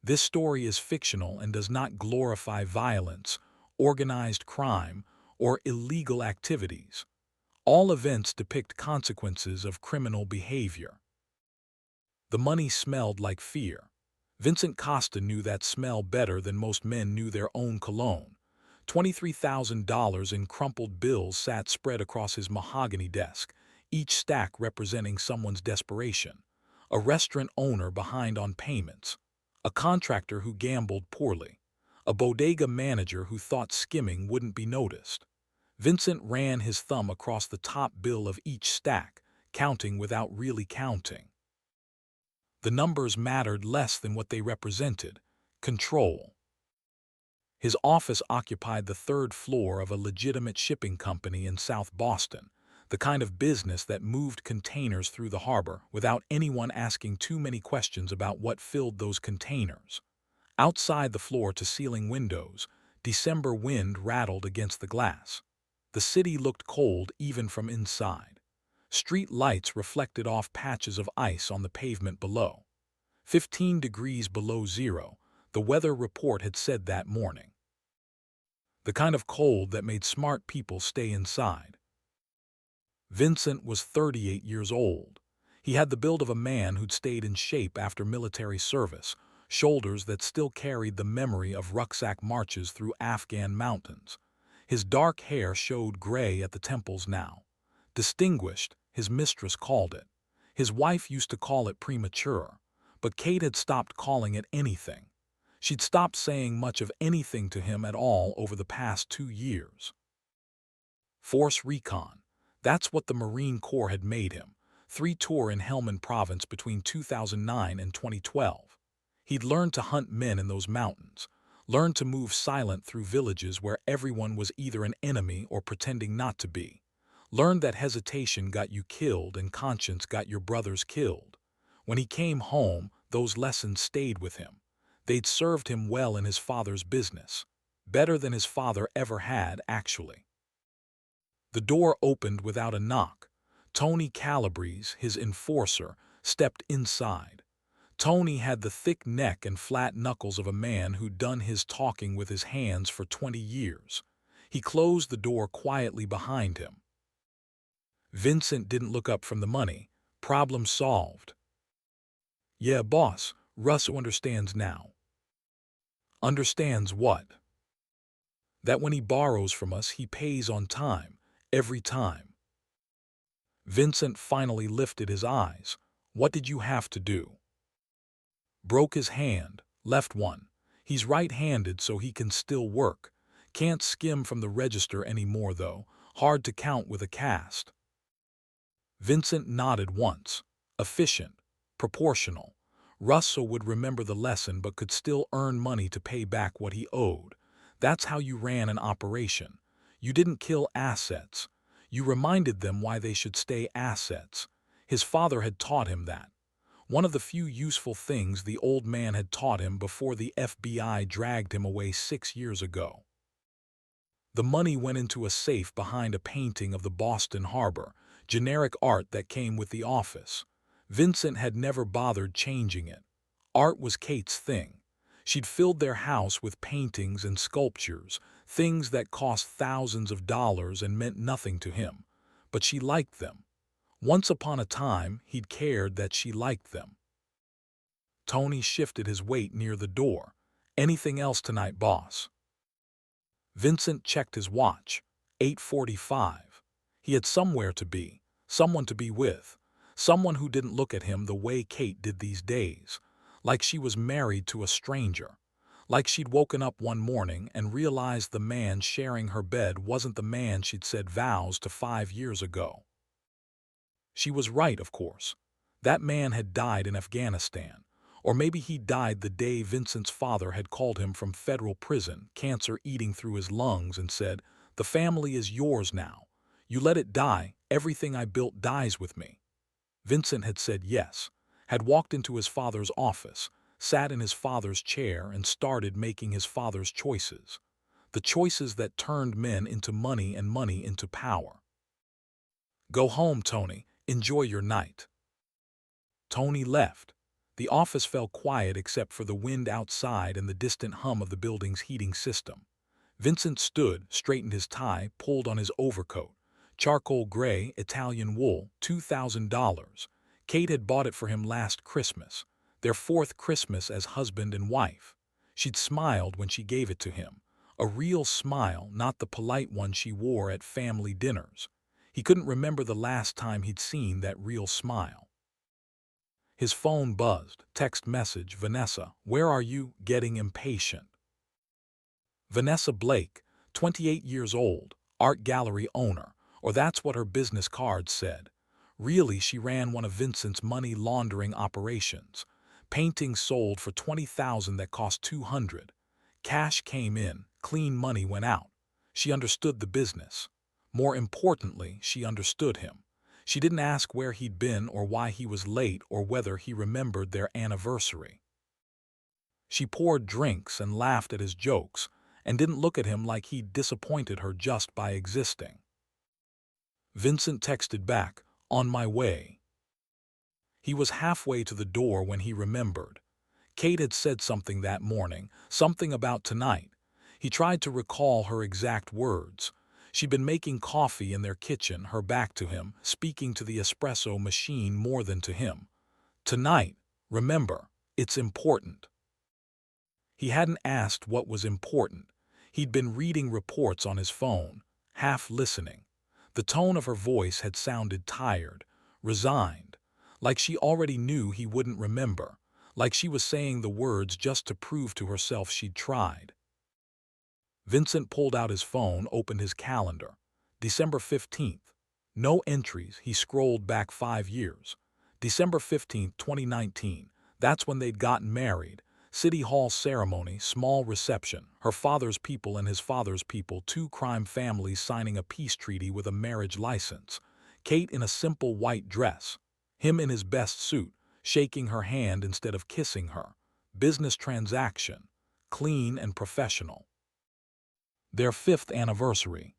This story is fictional and does not glorify violence, organized crime, or illegal activities. All events depict consequences of criminal behavior. The money smelled like fear. Vincent Costa knew that smell better than most men knew their own cologne. $23,000 in crumpled bills sat spread across his mahogany desk, each stack representing someone's desperation. A restaurant owner behind on payments, a contractor who gambled poorly, a bodega manager who thought skimming wouldn't be noticed. Vincent ran his thumb across the top bill of each stack, counting without really counting. The numbers mattered less than what they represented: control. His office occupied the third floor of a legitimate shipping company in South Boston, the kind of business that moved containers through the harbor without anyone asking too many questions about what filled those containers. Outside the floor-to-ceiling windows, December wind rattled against the glass. The city looked cold even from inside. Street lights reflected off patches of ice on the pavement below. 15 degrees below zero, the weather report had said that morning. The kind of cold that made smart people stay inside. Vincent was 38 years old. He had the build of a man who'd stayed in shape after military service, shoulders that still carried the memory of rucksack marches through Afghan mountains. His dark hair showed gray at the temples now. Distinguished, his mistress called it. His wife used to call it premature, but Kate had stopped calling it anything. She'd stopped saying much of anything to him at all over the past 2 years. Force Recon. That's what the Marine Corps had made him. 3-tour in Helmand Province between 2009 and 2012. He'd learned to hunt men in those mountains, learned to move silent through villages where everyone was either an enemy or pretending not to be. Learned that hesitation got you killed and conscience got your brothers killed. When he came home, those lessons stayed with him. They'd served him well in his father's business. Better than his father ever had, actually. The door opened without a knock. Tony Calabrese, his enforcer, stepped inside. Tony had the thick neck and flat knuckles of a man who'd done his talking with his hands for 20 years. He closed the door quietly behind him. Vincent didn't look up from the money. Problem solved. Yeah, boss, Russ understands now. Understands what? That when he borrows from us, he pays on time, every time. Vincent finally lifted his eyes. What did you have to do? Broke his hand, left one. He's right-handed so he can still work. Can't skim from the register anymore though, hard to count with a cast. Vincent nodded once. Efficient, proportional. Russell would remember the lesson but could still earn money to pay back what he owed. That's how you ran an operation. You didn't kill assets. You reminded them why they should stay assets. His father had taught him that. One of the few useful things the old man had taught him before the FBI dragged him away 6 years ago. The money went into a safe behind a painting of the Boston Harbor, generic art that came with the office. Vincent had never bothered changing it. Art was Kate's thing. She'd filled their house with paintings and sculptures, things that cost thousands of dollars and meant nothing to him. But she liked them. Once upon a time, he'd cared that she liked them. Tony shifted his weight near the door. Anything else tonight, boss? Vincent checked his watch. 8:45. He had somewhere to be, someone to be with, someone who didn't look at him the way Kate did these days, like she was married to a stranger, like she'd woken up one morning and realized the man sharing her bed wasn't the man she'd said vows to 5 years ago. She was right, of course. That man had died in Afghanistan, or maybe he died the day Vincent's father had called him from federal prison, cancer eating through his lungs, and said, "The family is yours now. You let it die, everything I built dies with me." Vincent had said yes, had walked into his father's office, sat in his father's chair and started making his father's choices. The choices that turned men into money and money into power. Go home, Tony. Enjoy your night. Tony left. The office fell quiet except for the wind outside and the distant hum of the building's heating system. Vincent stood, straightened his tie, pulled on his overcoat. Charcoal gray, Italian wool, $2,000. Kate had bought it for him last Christmas, their fourth Christmas as husband and wife. She'd smiled when she gave it to him. A real smile, not the polite one she wore at family dinners. He couldn't remember the last time he'd seen that real smile. His phone buzzed. Text message, Vanessa, where are you? Getting impatient. Vanessa Blake, 28 years old, art gallery owner, or that's what her business card said. Really, she ran one of Vincent's money laundering operations. Paintings sold for $20,000 that cost $200. Cash came in, clean money went out. She understood the business. More importantly, she understood him. She didn't ask where he'd been or why he was late or whether he remembered their anniversary. She poured drinks and laughed at his jokes, and didn't look at him like he'd disappointed her just by existing. Vincent texted back, on my way. He was halfway to the door when he remembered. Kate had said something that morning, something about tonight. He tried to recall her exact words. She'd been making coffee in their kitchen, her back to him, speaking to the espresso machine more than to him. Tonight, remember, it's important. He hadn't asked what was important. He'd been reading reports on his phone, half listening. The tone of her voice had sounded tired, resigned, like she already knew he wouldn't remember, like she was saying the words just to prove to herself she'd tried. Vincent pulled out his phone, opened his calendar. December 15th. No entries. He scrolled back 5 years. December 15th, 2019. That's when they'd gotten married. City Hall ceremony, small reception, her father's people and his father's people, 2 crime families signing a peace treaty with a marriage license. Kate in a simple white dress, him in his best suit, shaking her hand instead of kissing her. Business transaction, clean and professional. Their 5th anniversary.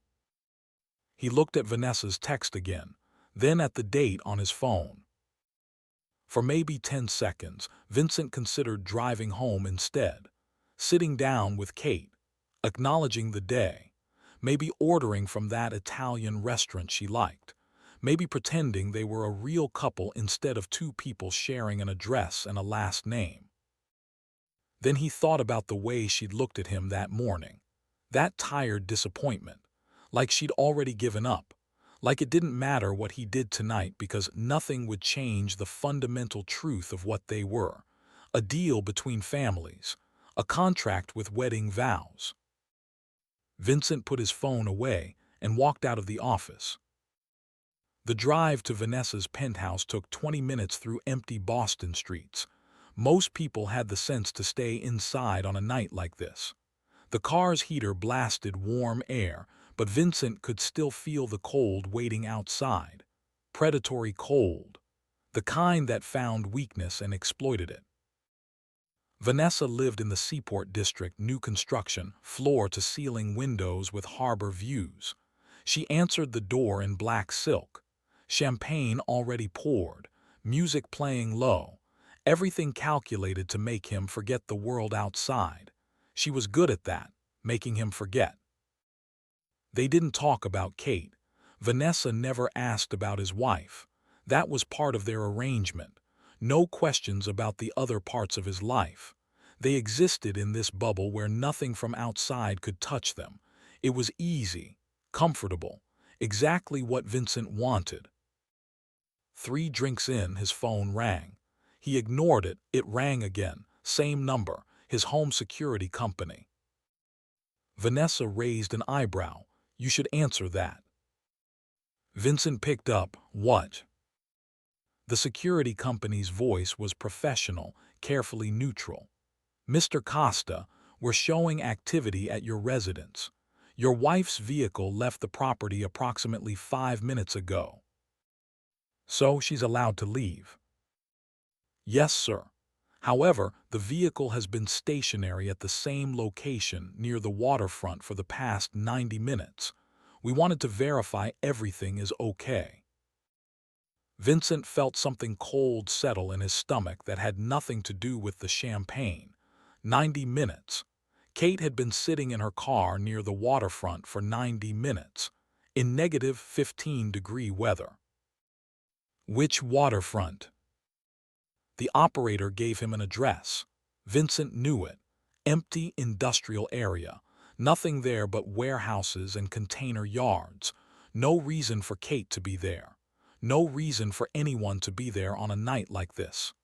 He looked at Vanessa's text again, then at the date on his phone. For maybe 10 seconds, Vincent considered driving home instead, sitting down with Kate, acknowledging the day, maybe ordering from that Italian restaurant she liked, maybe pretending they were a real couple instead of 2 people sharing an address and a last name. Then he thought about the way she'd looked at him that morning, that tired disappointment, like she'd already given up. Like it didn't matter what he did tonight because nothing would change the fundamental truth of what they were. A deal between families. A contract with wedding vows. Vincent put his phone away and walked out of the office. The drive to Vanessa's penthouse took 20 minutes through empty Boston streets. Most people had the sense to stay inside on a night like this. The car's heater blasted warm air, but Vincent could still feel the cold waiting outside. Predatory cold. The kind that found weakness and exploited it. Vanessa lived in the Seaport District, new construction, floor-to-ceiling windows with harbor views. She answered the door in black silk. Champagne already poured, music playing low, everything calculated to make him forget the world outside. She was good at that, making him forget. They didn't talk about Kate. Vanessa never asked about his wife. That was part of their arrangement. No questions about the other parts of his life. They existed in this bubble where nothing from outside could touch them. It was easy, comfortable, exactly what Vincent wanted. 3 drinks in, his phone rang. He ignored it. It rang again. Same number, his home security company. Vanessa raised an eyebrow. You should answer that. Vincent picked up. What? The security company's voice was professional, carefully neutral. Mr. Costa, we're showing activity at your residence. Your wife's vehicle left the property approximately 5 minutes ago. So she's allowed to leave? Yes, sir. However, the vehicle has been stationary at the same location near the waterfront for the past 90 minutes. We wanted to verify everything is okay. Vincent felt something cold settle in his stomach that had nothing to do with the champagne. 90 minutes. Kate had been sitting in her car near the waterfront for 90 minutes, in negative 15-degree weather. Which waterfront? The operator gave him an address. Vincent knew it. Empty industrial area. Nothing there but warehouses and container yards. No reason for Kate to be there. No reason for anyone to be there on a night like this.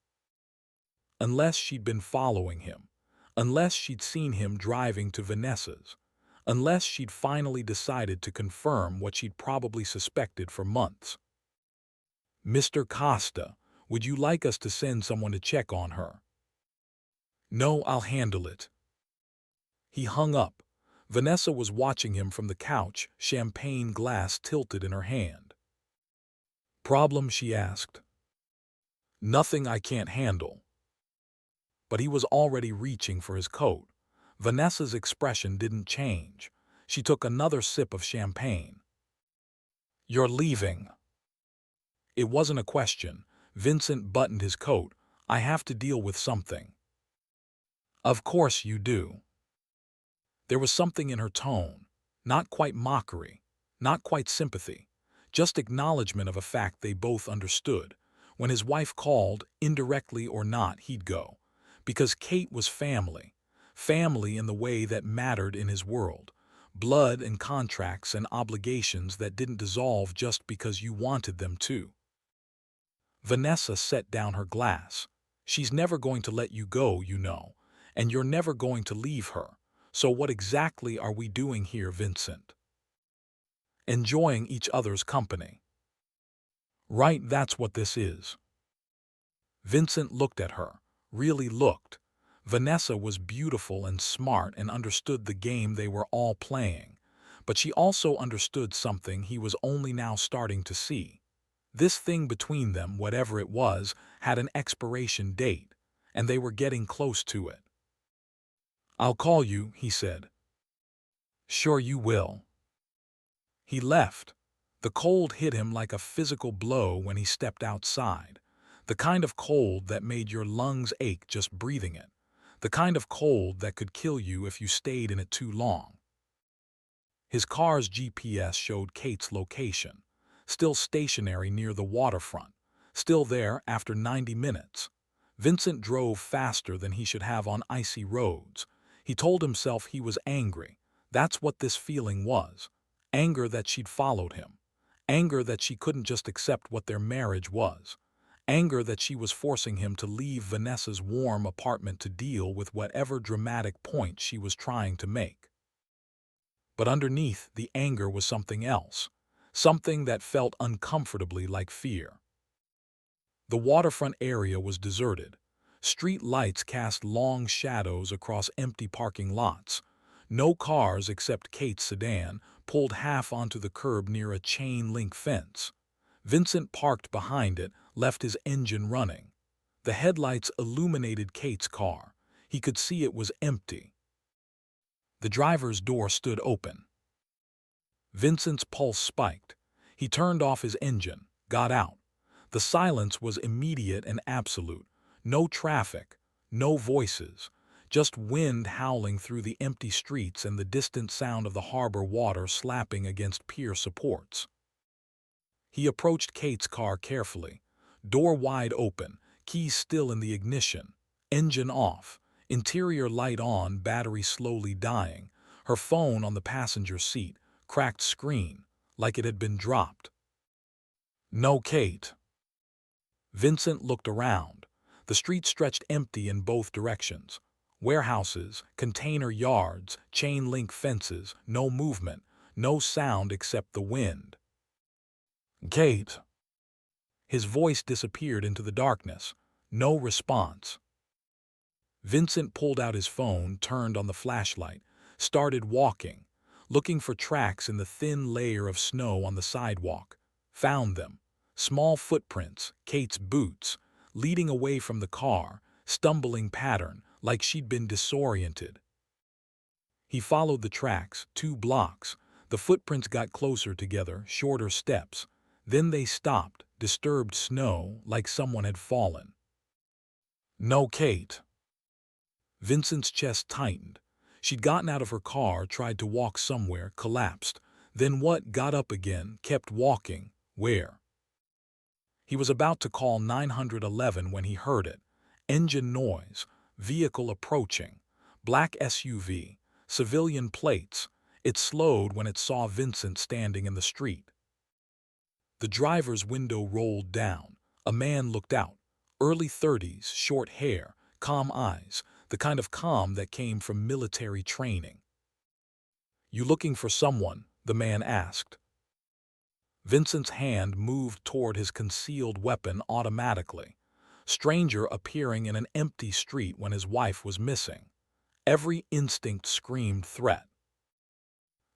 Unless she'd been following him. Unless she'd seen him driving to Vanessa's. Unless she'd finally decided to confirm what she'd probably suspected for months. Mr. Costa, would you like us to send someone to check on her? No, I'll handle it. He hung up. Vanessa was watching him from the couch, champagne glass tilted in her hand. Problem, she asked. Nothing I can't handle. But he was already reaching for his coat. Vanessa's expression didn't change. She took another sip of champagne. You're leaving. It wasn't a question. Vincent buttoned his coat. I have to deal with something. Of course you do. There was something in her tone. Not quite mockery. Not quite sympathy. Just acknowledgement of a fact they both understood. When his wife called, indirectly or not, he'd go. Because Kate was family. Family in the way that mattered in his world. Blood and contracts and obligations that didn't dissolve just because you wanted them to. Vanessa set down her glass. She's never going to let you go, you know, and you're never going to leave her. So what exactly are we doing here, Vincent? Enjoying each other's company. Right, that's what this is. Vincent looked at her, really looked. Vanessa was beautiful and smart and understood the game they were all playing, but she also understood something he was only now starting to see. This thing between them, whatever it was, had an expiration date, and they were getting close to it. I'll call you, he said. Sure you will. He left. The cold hit him like a physical blow when he stepped outside. The kind of cold that made your lungs ache just breathing it. The kind of cold that could kill you if you stayed in it too long. His car's GPS showed Kate's location. Still stationary near the waterfront. Still there after 90 minutes. Vincent drove faster than he should have on icy roads. He told himself he was angry. That's what this feeling was. Anger that she'd followed him. Anger that she couldn't just accept what their marriage was. Anger that she was forcing him to leave Vanessa's warm apartment to deal with whatever dramatic point she was trying to make. But underneath the anger was something else. Something that felt uncomfortably like fear. The waterfront area was deserted. Street lights cast long shadows across empty parking lots. No cars except Kate's sedan pulled half onto the curb near a chain-link fence. Vincent parked behind it, left his engine running. The headlights illuminated Kate's car. He could see it was empty. The driver's door stood open. Vincent's pulse spiked. He turned off his engine, got out. The silence was immediate and absolute. No traffic, no voices, just wind howling through the empty streets and the distant sound of the harbor water slapping against pier supports. He approached Kate's car carefully. Door wide open, keys still in the ignition. Engine off, interior light on, battery slowly dying. Her phone on the passenger seat, cracked screen, like it had been dropped. No Kate. Vincent looked around. The street stretched empty in both directions. Warehouses, container yards, chain-link fences, no movement, no sound except the wind. Kate. His voice disappeared into the darkness. No response. Vincent pulled out his phone, turned on the flashlight, started walking, looking for tracks in the thin layer of snow on the sidewalk. Found them. Small footprints, Kate's boots, leading away from the car, stumbling pattern, like she'd been disoriented. He followed the tracks, 2 blocks. The footprints got closer together, shorter steps. Then they stopped, disturbed snow like someone had fallen. "No, Kate." Vincent's chest tightened. She'd gotten out of her car, tried to walk somewhere, collapsed. Then what? Got up again, kept walking. Where? He was about to call 911 when he heard it. Engine noise, vehicle approaching, black SUV, civilian plates. It slowed when it saw Vincent standing in the street. The driver's window rolled down. A man looked out. Early 30s, short hair, calm eyes, the kind of calm that came from military training. "You looking for someone?" the man asked. Vincent's hand moved toward his concealed weapon automatically. Stranger appearing in an empty street when his wife was missing. Every instinct screamed threat.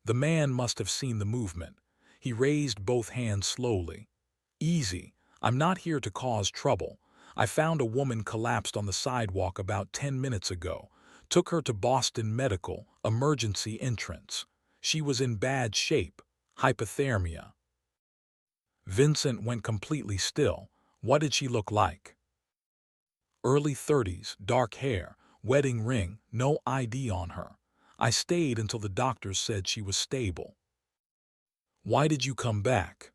The man must have seen the movement. He raised both hands slowly. "Easy. I'm not here to cause trouble. I found a woman collapsed on the sidewalk about 10 minutes ago. Took her to Boston Medical, emergency entrance. She was in bad shape, hypothermia." Vincent went completely still. What did she look like? Early 30s, dark hair, wedding ring, no ID on her. I stayed until the doctors said she was stable. "Why did you come back?"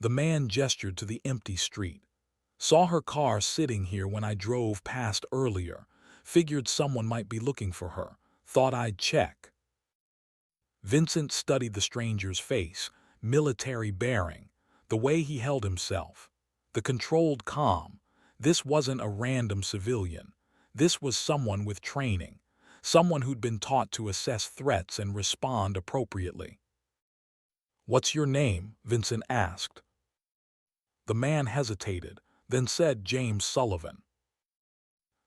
The man gestured to the empty street. "Saw her car sitting here when I drove past earlier. Figured someone might be looking for her. Thought I'd check." Vincent studied the stranger's face, military bearing, the way he held himself, the controlled calm. This wasn't a random civilian. This was someone with training, someone who'd been taught to assess threats and respond appropriately. "What's your name?" Vincent asked. The man hesitated, then said James Sullivan.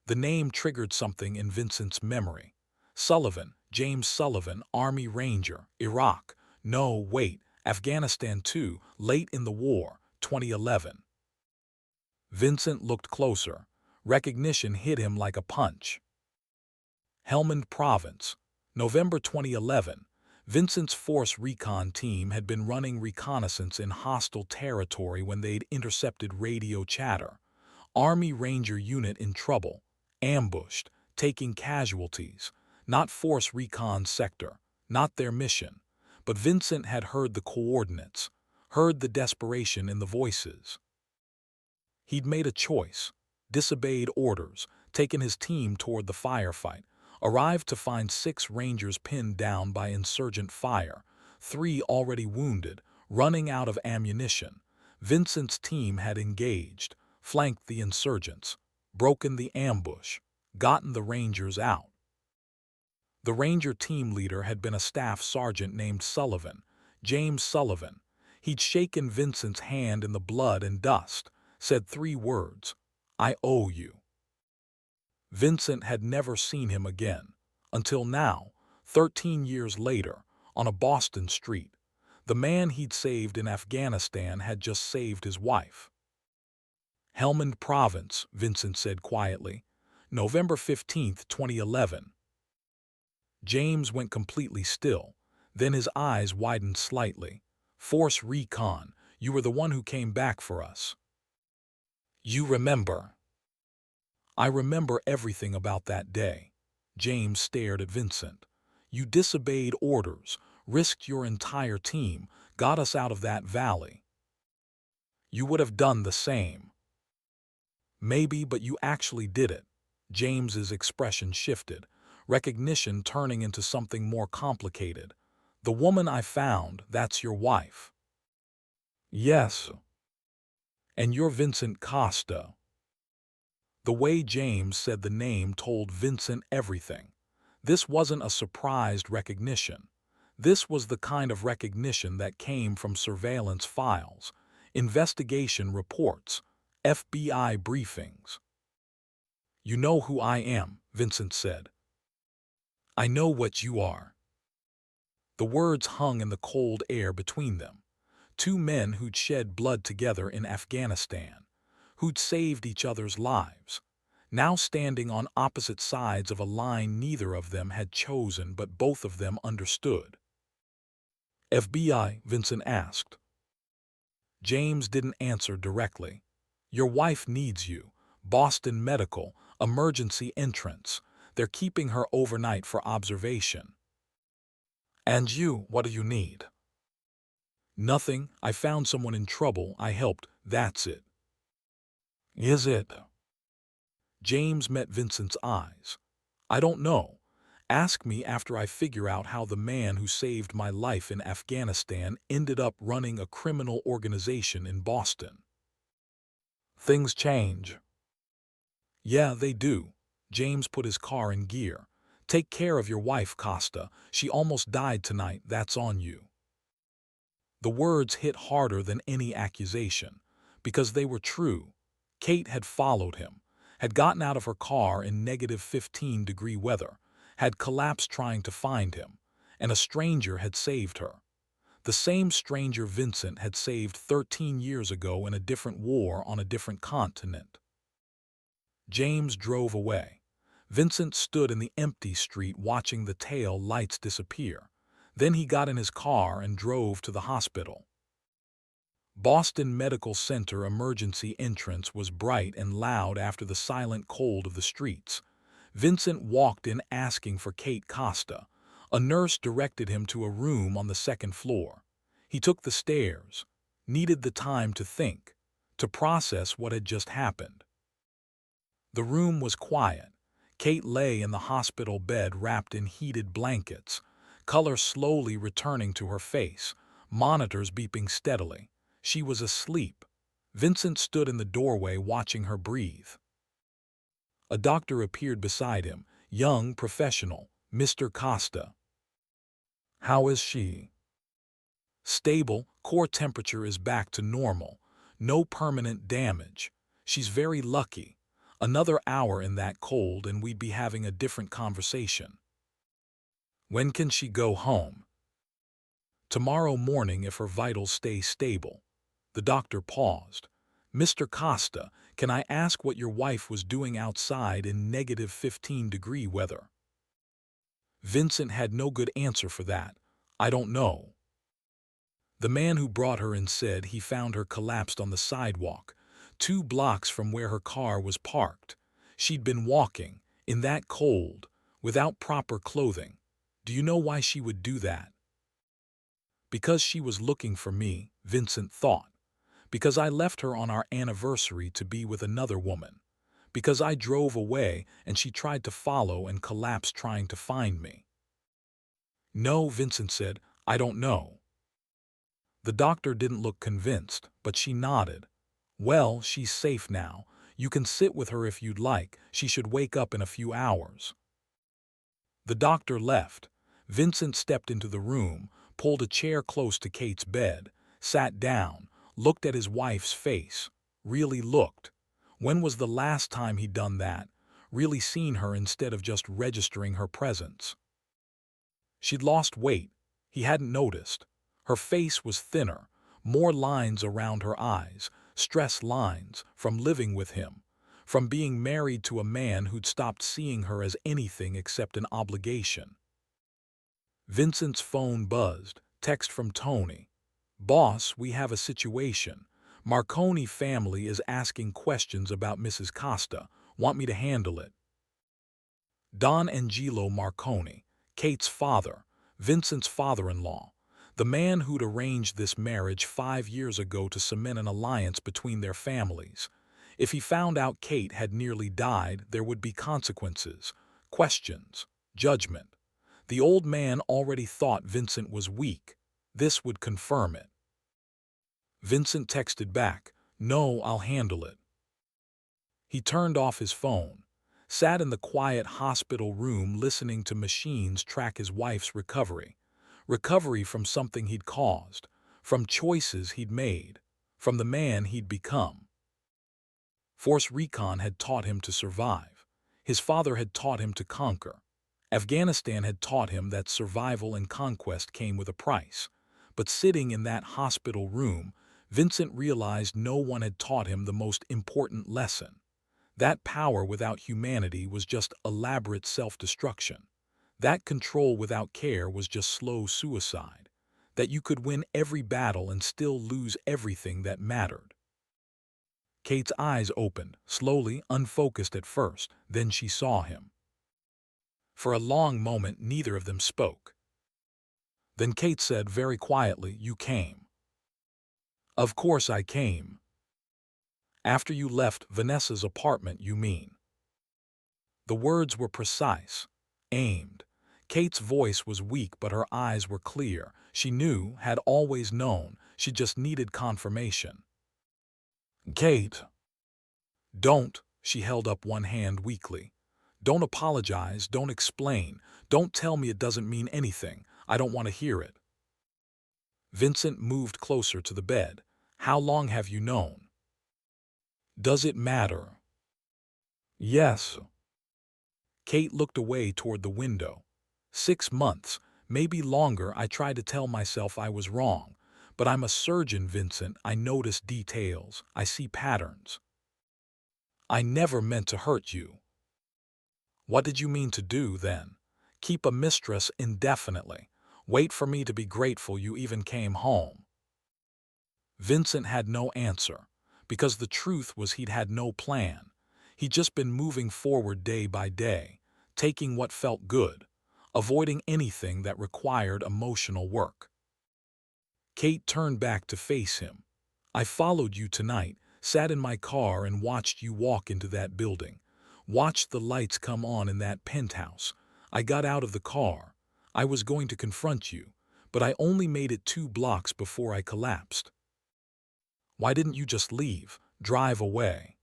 The name triggered something in Vincent's memory. Sullivan, James Sullivan, Army Ranger, Iraq. No, wait, Afghanistan too, late in the war, 2011. Vincent looked closer. Recognition hit him like a punch. Helmand Province, November 2011. Vincent's Force Recon team had been running reconnaissance in hostile territory when they'd intercepted radio chatter. Army Ranger unit in trouble, ambushed, taking casualties. Not Force Recon sector, not their mission. But Vincent had heard the coordinates, heard the desperation in the voices. He'd made a choice, disobeyed orders, taken his team toward the firefight, arrived to find 6 Rangers pinned down by insurgent fire, 3 already wounded, running out of ammunition. Vincent's team had engaged, flanked the insurgents, broken the ambush, gotten the Rangers out. The Ranger team leader had been a staff sergeant named Sullivan, James Sullivan. He'd shaken Vincent's hand in the blood and dust, said 3 words, "I owe you." Vincent had never seen him again, until now, 13 years later, on a Boston street. The man he'd saved in Afghanistan had just saved his wife. "Helmand Province," Vincent said quietly. "November 15th, 2011. James went completely still. Then his eyes widened slightly. "Force Recon, you were the one who came back for us." "You remember?" "I remember everything about that day." James stared at Vincent. "You disobeyed orders, risked your entire team, got us out of that valley. You would have done the same." "Maybe, but you actually did it." James's expression shifted, recognition turning into something more complicated. "The woman I found, that's your wife." "Yes." "And you're Vincent Costa." The way James said the name told Vincent everything. This wasn't a surprised recognition. This was the kind of recognition that came from surveillance files, investigation reports, FBI briefings. "You know who I am," Vincent said. "I know what you are." The words hung in the cold air between them. 2 men who'd shed blood together in Afghanistan, who'd saved each other's lives, now standing on opposite sides of a line neither of them had chosen but both of them understood. "FBI?" Vincent asked. James didn't answer directly. Your wife needs you. Boston Medical, emergency entrance. They're keeping her overnight for observation. And you, what do you need? Nothing. I found someone in trouble. I helped. That's it. Is it? James met Vincent's eyes. I don't know. Ask me after I figure out how the man who saved my life in Afghanistan ended up running a criminal organization in Boston. Things change. Yeah, they do. James put his car in gear. Take care of your wife, Costa. She almost died tonight. That's on you. The words hit harder than any accusation, because they were true. Kate had followed him, had gotten out of her car in negative 15-degree weather, had collapsed trying to find him, and a stranger had saved her. The same stranger Vincent had saved 13 years ago in a different war on a different continent. James drove away. Vincent stood in the empty street watching the tail lights disappear. Then he got in his car and drove to the hospital. Boston Medical Center emergency entrance was bright and loud after the silent cold of the streets. Vincent walked in asking for Kate Costa. A nurse directed him to a room on the second floor. He took the stairs, needed the time to think, to process what had just happened. The room was quiet. Kate lay in the hospital bed wrapped in heated blankets, color slowly returning to her face, monitors beeping steadily. She was asleep. Vincent stood in the doorway watching her breathe. A doctor appeared beside him, young, professional, Mr. Costa. How is she? Stable, core temperature is back to normal. No permanent damage. She's very lucky. Another hour in that cold and we'd be having a different conversation. When can she go home? Tomorrow morning if her vitals stay stable. The doctor paused. Mr. Costa, can I ask what your wife was doing outside in negative 15-degree weather? Vincent had no good answer for that. I don't know. The man who brought her in said he found her collapsed on the sidewalk, 2 blocks from where her car was parked. She'd been walking, in that cold, without proper clothing. Do you know why she would do that? Because she was looking for me, Vincent thought. Because I left her on our anniversary to be with another woman. Because I drove away and she tried to follow and collapsed trying to find me. No, Vincent said, I don't know. The doctor didn't look convinced, but she nodded. Well, she's safe now. You can sit with her if you'd like. She should wake up in a few hours. The doctor left. Vincent stepped into the room, pulled a chair close to Kate's bed, sat down, looked at his wife's face. Really looked. When was the last time he'd done that? Really seen her instead of just registering her presence. She'd lost weight. He hadn't noticed. Her face was thinner, more lines around her eyes, stress lines, from living with him, from being married to a man who'd stopped seeing her as anything except an obligation. Vincent's phone buzzed, text from Tony. Boss, we have a situation. Marconi family is asking questions about Mrs. Costa. Want me to handle it? Don Angelo Marconi, Kate's father, Vincent's father-in-law, the man who'd arranged this marriage 5 years ago to cement an alliance between their families. If he found out Kate had nearly died, there would be consequences, questions, judgment. The old man already thought Vincent was weak. This would confirm it. Vincent texted back, No, I'll handle it. He turned off his phone, sat in the quiet hospital room listening to machines track his wife's recovery. Recovery from something he'd caused, from choices he'd made, from the man he'd become. Force Recon had taught him to survive. His father had taught him to conquer. Afghanistan had taught him that survival and conquest came with a price. But sitting in that hospital room, Vincent realized no one had taught him the most important lesson. That power without humanity was just elaborate self-destruction. That control without care was just slow suicide. that you could win every battle and still lose everything that mattered. Kate's eyes opened, slowly, unfocused at first, then she saw him. For a long moment neither of them spoke. Then Kate said very quietly, "You came." "Of course I came." "After you left Vanessa's apartment, you mean?" The words were precise, aimed. Kate's voice was weak but her eyes were clear. She knew, had always known, she just needed confirmation. "Kate, don't," she held up one hand weakly. "Don't apologize, don't explain, don't tell me it doesn't mean anything. I don't want to hear it." Vincent moved closer to the bed. "How long have you known?" "Does it matter?" "Yes." Kate looked away toward the window. 6 months, maybe longer. I tried to tell myself I was wrong. But I'm a surgeon, Vincent. I notice details. I see patterns. I never meant to hurt you. What did you mean to do, then? Keep a mistress indefinitely? Wait for me to be grateful you even came home? Vincent had no answer, because the truth was he'd had no plan. He'd just been moving forward day by day, taking what felt good, avoiding anything that required emotional work. Kate turned back to face him. "I followed you tonight, sat in my car and watched you walk into that building. Watched the lights come on in that penthouse. I got out of the car. I was going to confront you, but I only made it 2 blocks before I collapsed. Why didn't you just leave, drive away?"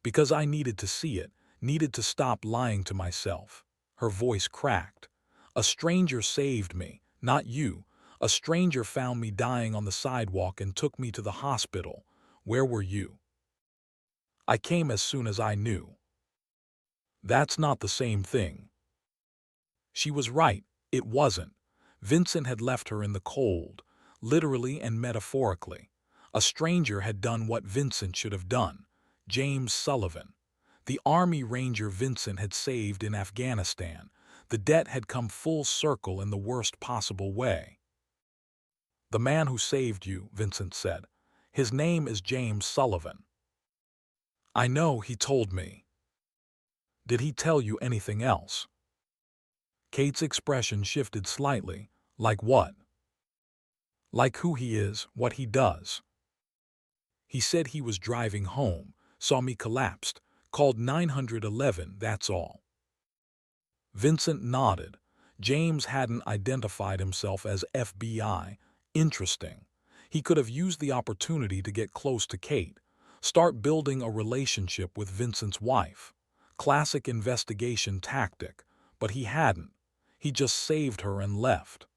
"Because I needed to see it, needed to stop lying to myself." Her voice cracked. "A stranger saved me, not you. A stranger found me dying on the sidewalk and took me to the hospital. Where were you?" "I came as soon as I knew." "That's not the same thing." She was right, it wasn't. Vincent had left her in the cold, literally and metaphorically. A stranger had done what Vincent should have done. James Sullivan, the Army Ranger Vincent had saved in Afghanistan. The debt had come full circle in the worst possible way. "The man who saved you," Vincent said. "His name is James Sullivan." "I know, he told me." "Did he tell you anything else?" Kate's expression shifted slightly. "Like what?" "Like who he is, what he does." "He said he was driving home, saw me collapsed, called 911, that's all." Vincent nodded. James hadn't identified himself as FBI. Interesting. He could have used the opportunity to get close to Kate, start building a relationship with Vincent's wife. Classic investigation tactic, but he hadn't. He just saved her and left.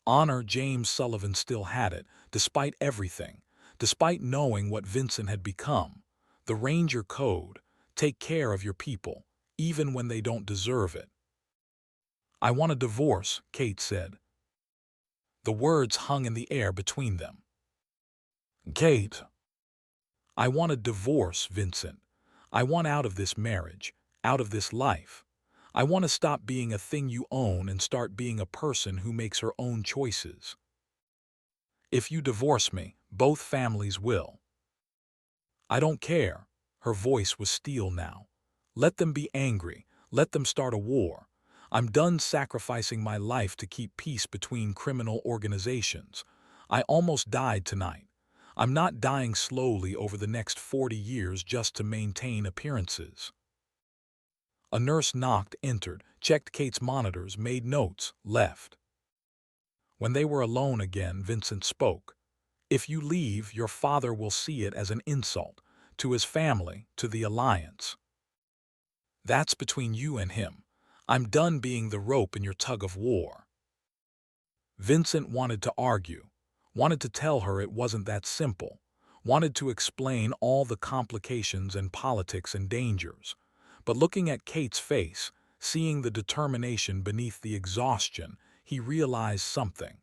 Honor. James Sullivan still had it, despite everything, despite knowing what Vincent had become. The Ranger Code: take care of your people, even when they don't deserve it. "I want a divorce," Kate said. The words hung in the air between them. "Kate." "I want a divorce, Vincent. I want out of this marriage, out of this life. I want to stop being a thing you own and start being a person who makes her own choices. If you divorce me, both families will." "I don't care." Her voice was steel now. "Let them be angry. Let them start a war. I'm done sacrificing my life to keep peace between criminal organizations. I almost died tonight. I'm not dying slowly over the next 40 years just to maintain appearances." A nurse knocked, entered, checked Kate's monitors, made notes, left. When they were alone again, Vincent spoke. "If you leave, your father will see it as an insult, to his family, to the alliance. That's between you and him. I'm done being the rope in your tug of war." Vincent wanted to argue, wanted to tell her it wasn't that simple, wanted to explain all the complications and politics and dangers. But looking at Kate's face, seeing the determination beneath the exhaustion, he realized something.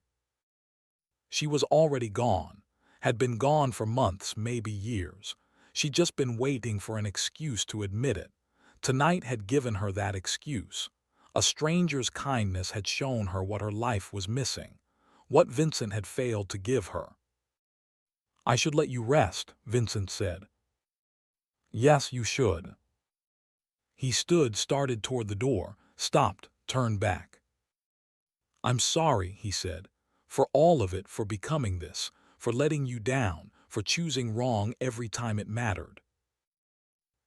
She was already gone, had been gone for months, maybe years. She'd just been waiting for an excuse to admit it. Tonight had given her that excuse. A stranger's kindness had shown her what her life was missing. what Vincent had failed to give her. "I should let you rest," Vincent said. "Yes, you should." He started toward the door, stopped, turned back. "I'm sorry," he said, "for all of it, for becoming this, for letting you down, for choosing wrong every time it mattered."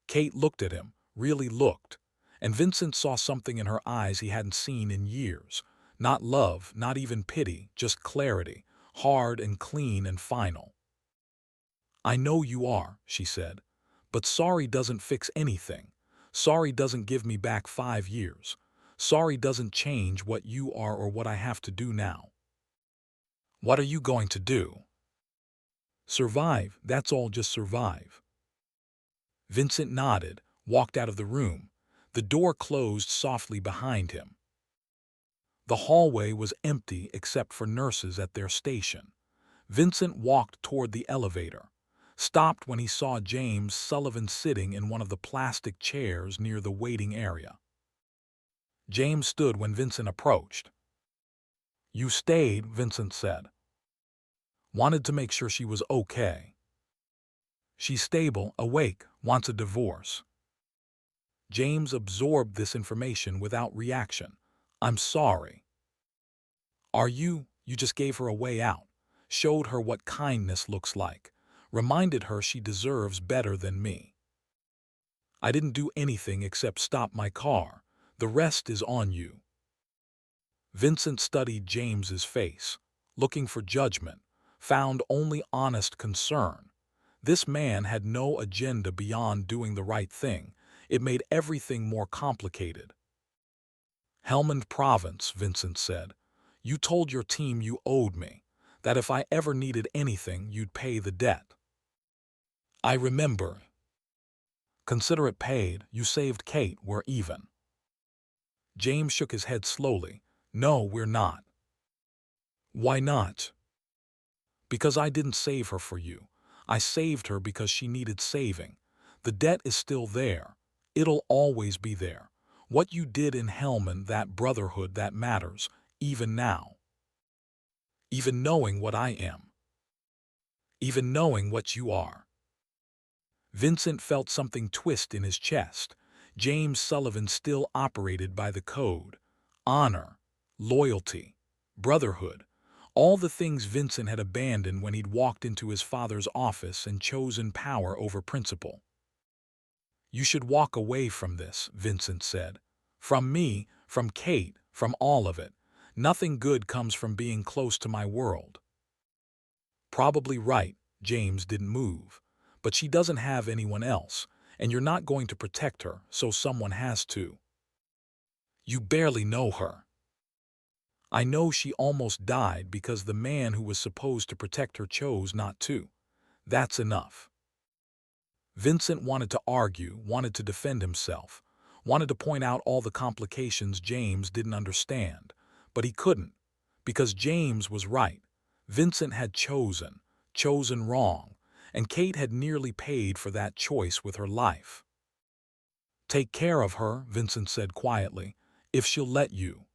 Kate looked at him, really looked, and Vincent saw something in her eyes he hadn't seen in years. Not love, not even pity, just clarity, hard and clean and final. "I know you are," she said, "but sorry doesn't fix anything. Sorry doesn't give me back 5 years. Sorry doesn't change what you are or what I have to do now." "What are you going to do?" "Survive, that's all, just survive." Vincent nodded, walked out of the room. The door closed softly behind him. The hallway was empty except for nurses at their station. Vincent walked toward the elevator, stopped when he saw James Sullivan sitting in one of the plastic chairs near the waiting area. James stood when Vincent approached. "You stayed," Vincent said. "Wanted to make sure she was okay. She's stable, awake, wants a divorce." James absorbed this information without reaction. "I'm sorry." "Are you? You just gave her a way out, showed her what kindness looks like, reminded her she deserves better than me." "I didn't do anything except stop my car. The rest is on you." Vincent studied James's face, looking for judgment, found only honest concern. This man had no agenda beyond doing the right thing. It made everything more complicated. "Helmand Province," Vincent said. "You told your team you owed me, that if I ever needed anything, you'd pay the debt." "I remember." "Consider it paid. You saved Kate. We're even." James shook his head slowly. "No, we're not." "Why not?" "Because I didn't save her for you. I saved her because she needed saving. The debt is still there. It'll always be there. What you did in Helmand, that brotherhood, that matters, even now. Even knowing what I am. Even knowing what you are." Vincent felt something twist in his chest. James Sullivan still operated by the code. Honor, loyalty, brotherhood. All the things Vincent had abandoned when he'd walked into his father's office and chosen power over principle. "You should walk away from this," Vincent said. "From me, from Kate, from all of it. Nothing good comes from being close to my world." "Probably right." James didn't move. "But she doesn't have anyone else, and you're not going to protect her, so someone has to." "You barely know her." "I know she almost died because the man who was supposed to protect her chose not to. That's enough." Vincent wanted to argue, wanted to defend himself, wanted to point out all the complications James didn't understand, but he couldn't, because James was right. Vincent had chosen wrong, and Kate had nearly paid for that choice with her life. "Take care of her," Vincent said quietly, "if she'll let you."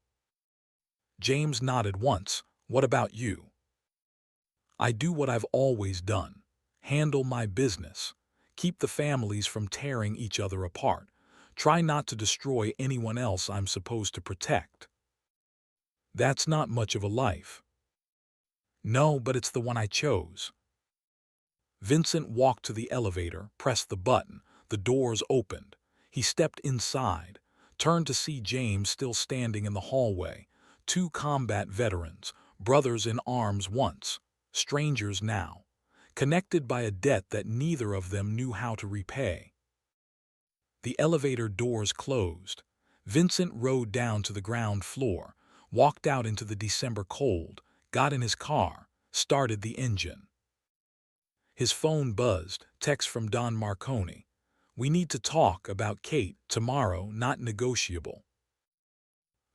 James nodded once. "What about you?" "I do what I've always done. Handle my business. Keep the families from tearing each other apart. Try not to destroy anyone else I'm supposed to protect." "That's not much of a life." "No, but it's the one I chose." Vincent walked to the elevator, pressed the button. The doors opened. He stepped inside, turned to see James still standing in the hallway. 2 combat veterans, brothers in arms once, strangers now, connected by a debt that neither of them knew how to repay. The elevator doors closed. Vincent rode down to the ground floor, walked out into the December cold, got in his car, started the engine. His phone buzzed, text from Don Marconi. "We need to talk about Kate tomorrow, not negotiable."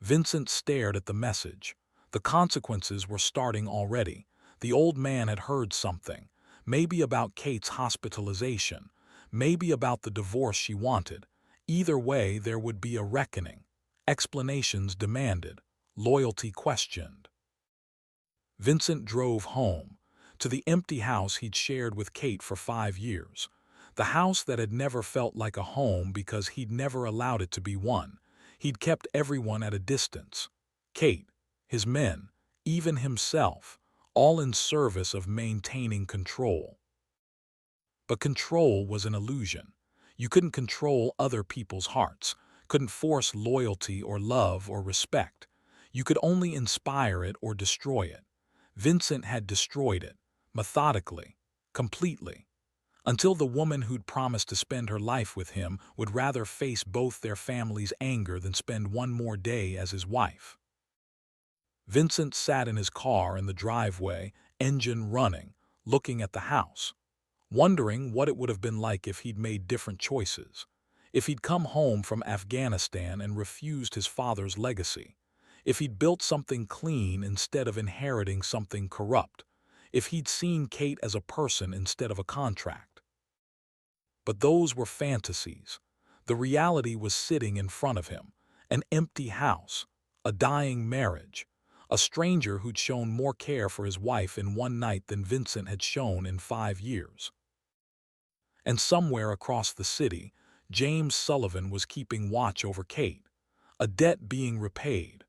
Vincent stared at the message. The consequences were starting already. The old man had heard something, maybe about Kate's hospitalization, maybe about the divorce she wanted. Either way, there would be a reckoning. Explanations demanded, loyalty questioned. Vincent drove home, to the empty house he'd shared with Kate for 5 years. The house that had never felt like a home because he'd never allowed it to be one. He'd kept everyone at a distance. Kate, his men, even himself, all in service of maintaining control. But control was an illusion. You couldn't control other people's hearts, couldn't force loyalty or love or respect. You could only inspire it or destroy it. Vincent had destroyed it, methodically, completely, until the woman who'd promised to spend her life with him would rather face both their family's anger than spend one more day as his wife. Vincent sat in his car in the driveway, engine running, looking at the house, wondering what it would have been like if he'd made different choices, if he'd come home from Afghanistan and refused his father's legacy, if he'd built something clean instead of inheriting something corrupt, if he'd seen Kate as a person instead of a contract. But those were fantasies. The reality was sitting in front of him, an empty house, a dying marriage, a stranger who'd shown more care for his wife in one night than Vincent had shown in 5 years. And somewhere across the city, James Sullivan was keeping watch over Kate, a debt being repaid,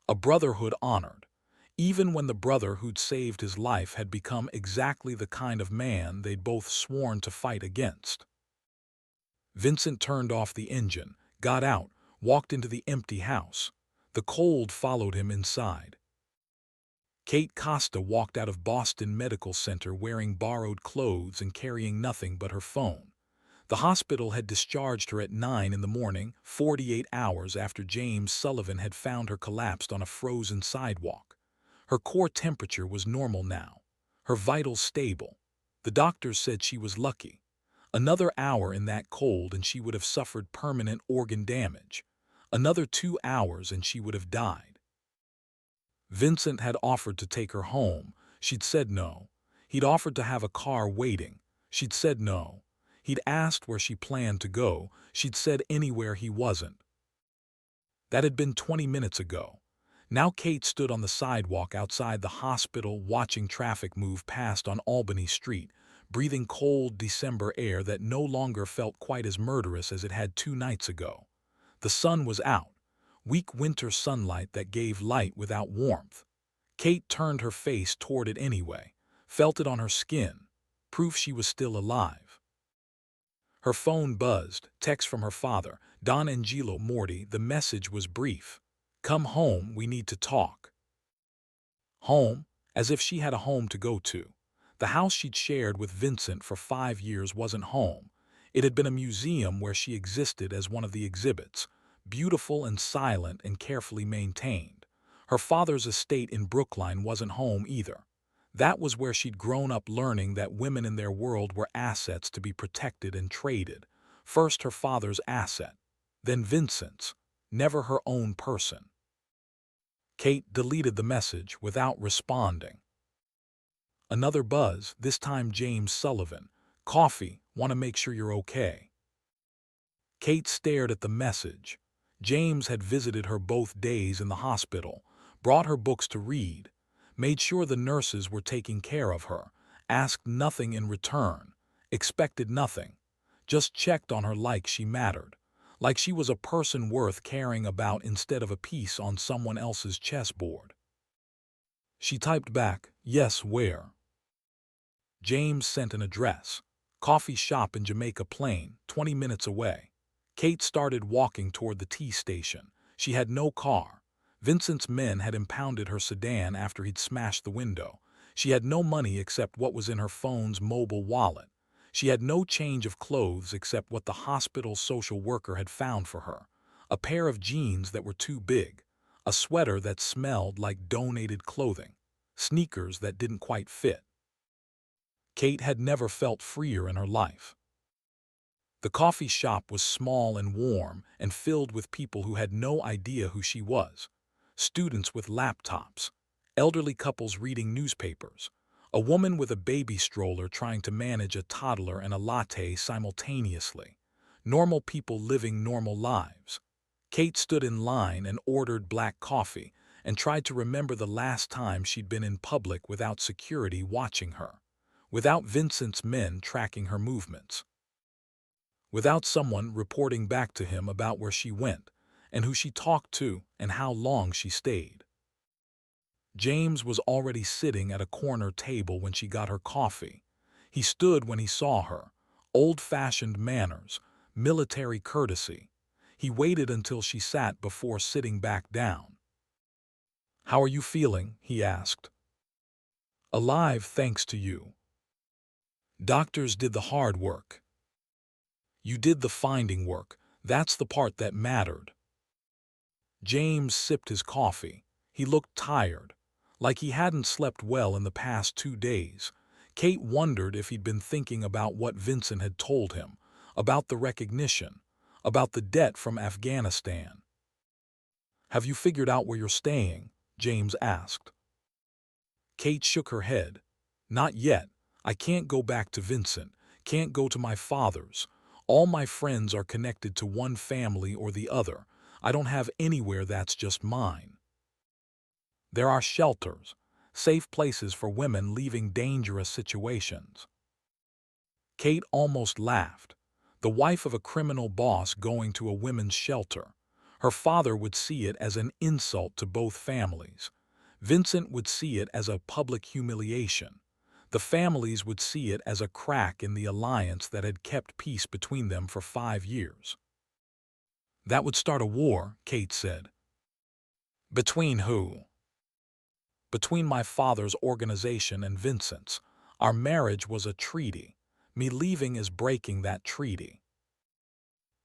a brotherhood honored, even when the brother who'd saved his life had become exactly the kind of man they'd both sworn to fight against. Vincent turned off the engine, got out, walked into the empty house. The cold followed him inside. Kate Costa walked out of Boston Medical Center wearing borrowed clothes and carrying nothing but her phone. The hospital had discharged her at 9 in the morning, 48 hours after James Sullivan had found her collapsed on a frozen sidewalk. Her core temperature was normal now, her vitals stable. The doctors said she was lucky. Another hour in that cold and she would have suffered permanent organ damage. Another 2 hours and she would have died. Vincent had offered to take her home. She'd said no. He'd offered to have a car waiting. She'd said no. He'd asked where she planned to go. She'd said anywhere he wasn't. That had been 20 minutes ago. Now Kate stood on the sidewalk outside the hospital watching traffic move past on Albany Street, breathing cold December air that no longer felt quite as murderous as it had 2 nights ago. The sun was out, weak winter sunlight that gave light without warmth. Kate turned her face toward it anyway, felt it on her skin, proof she was still alive. Her phone buzzed, text from her father, Don Angelo Morty. The message was brief. Come home, we need to talk. Home, as if she had a home to go to. The house she'd shared with Vincent for 5 years wasn't home. It had been a museum where she existed as one of the exhibits, beautiful and silent and carefully maintained. Her father's estate in Brookline wasn't home either. That was where she'd grown up learning that women in their world were assets to be protected and traded. First her father's asset, then Vincent's, never her own person. Kate deleted the message without responding. Another buzz, this time James Sullivan. Coffee, want to make sure you're okay. Kate stared at the message. James had visited her both days in the hospital, brought her books to read, made sure the nurses were taking care of her, asked nothing in return, expected nothing, just checked on her like she mattered, like she was a person worth caring about instead of a piece on someone else's chessboard. She typed back, yes, where? James sent an address. Coffee shop in Jamaica Plain, 20 minutes away. Kate started walking toward the tea station. She had no car. Vincent's men had impounded her sedan after he'd smashed the window. She had no money except what was in her phone's mobile wallet. She had no change of clothes except what the hospital social worker had found for her. A pair of jeans that were too big, a sweater that smelled like donated clothing, sneakers that didn't quite fit. Kate had never felt freer in her life. The coffee shop was small and warm and filled with people who had no idea who she was. Students with laptops, elderly couples reading newspapers, a woman with a baby stroller trying to manage a toddler and a latte simultaneously. Normal people living normal lives. Kate stood in line and ordered black coffee, and tried to remember the last time she'd been in public without security watching her, without Vincent's men tracking her movements, without someone reporting back to him about where she went and who she talked to and how long she stayed. James was already sitting at a corner table when she got her coffee. He stood when he saw her, old-fashioned manners, military courtesy. He waited until she sat before sitting back down. "How are you feeling?" he asked. "Alive, thanks to you. Doctors did the hard work. You did the finding work. That's the part that mattered." James sipped his coffee. He looked tired, like he hadn't slept well in the past 2 days. Kate wondered if he'd been thinking about what Vincent had told him, about the recognition, about the debt from Afghanistan. "Have you figured out where you're staying?" James asked. Kate shook her head. "Not yet. I can't go back to Vincent, can't go to my father's. All my friends are connected to one family or the other. I don't have anywhere that's just mine. There are shelters, safe places for women leaving dangerous situations." Kate almost laughed. The wife of a criminal boss going to a women's shelter. Her father would see it as an insult to both families. Vincent would see it as a public humiliation. The families would see it as a crack in the alliance that had kept peace between them for 5 years. "That would start a war," Kate said. "Between who?" "Between my father's organization and Vincent's. Our marriage was a treaty. Me leaving is breaking that treaty."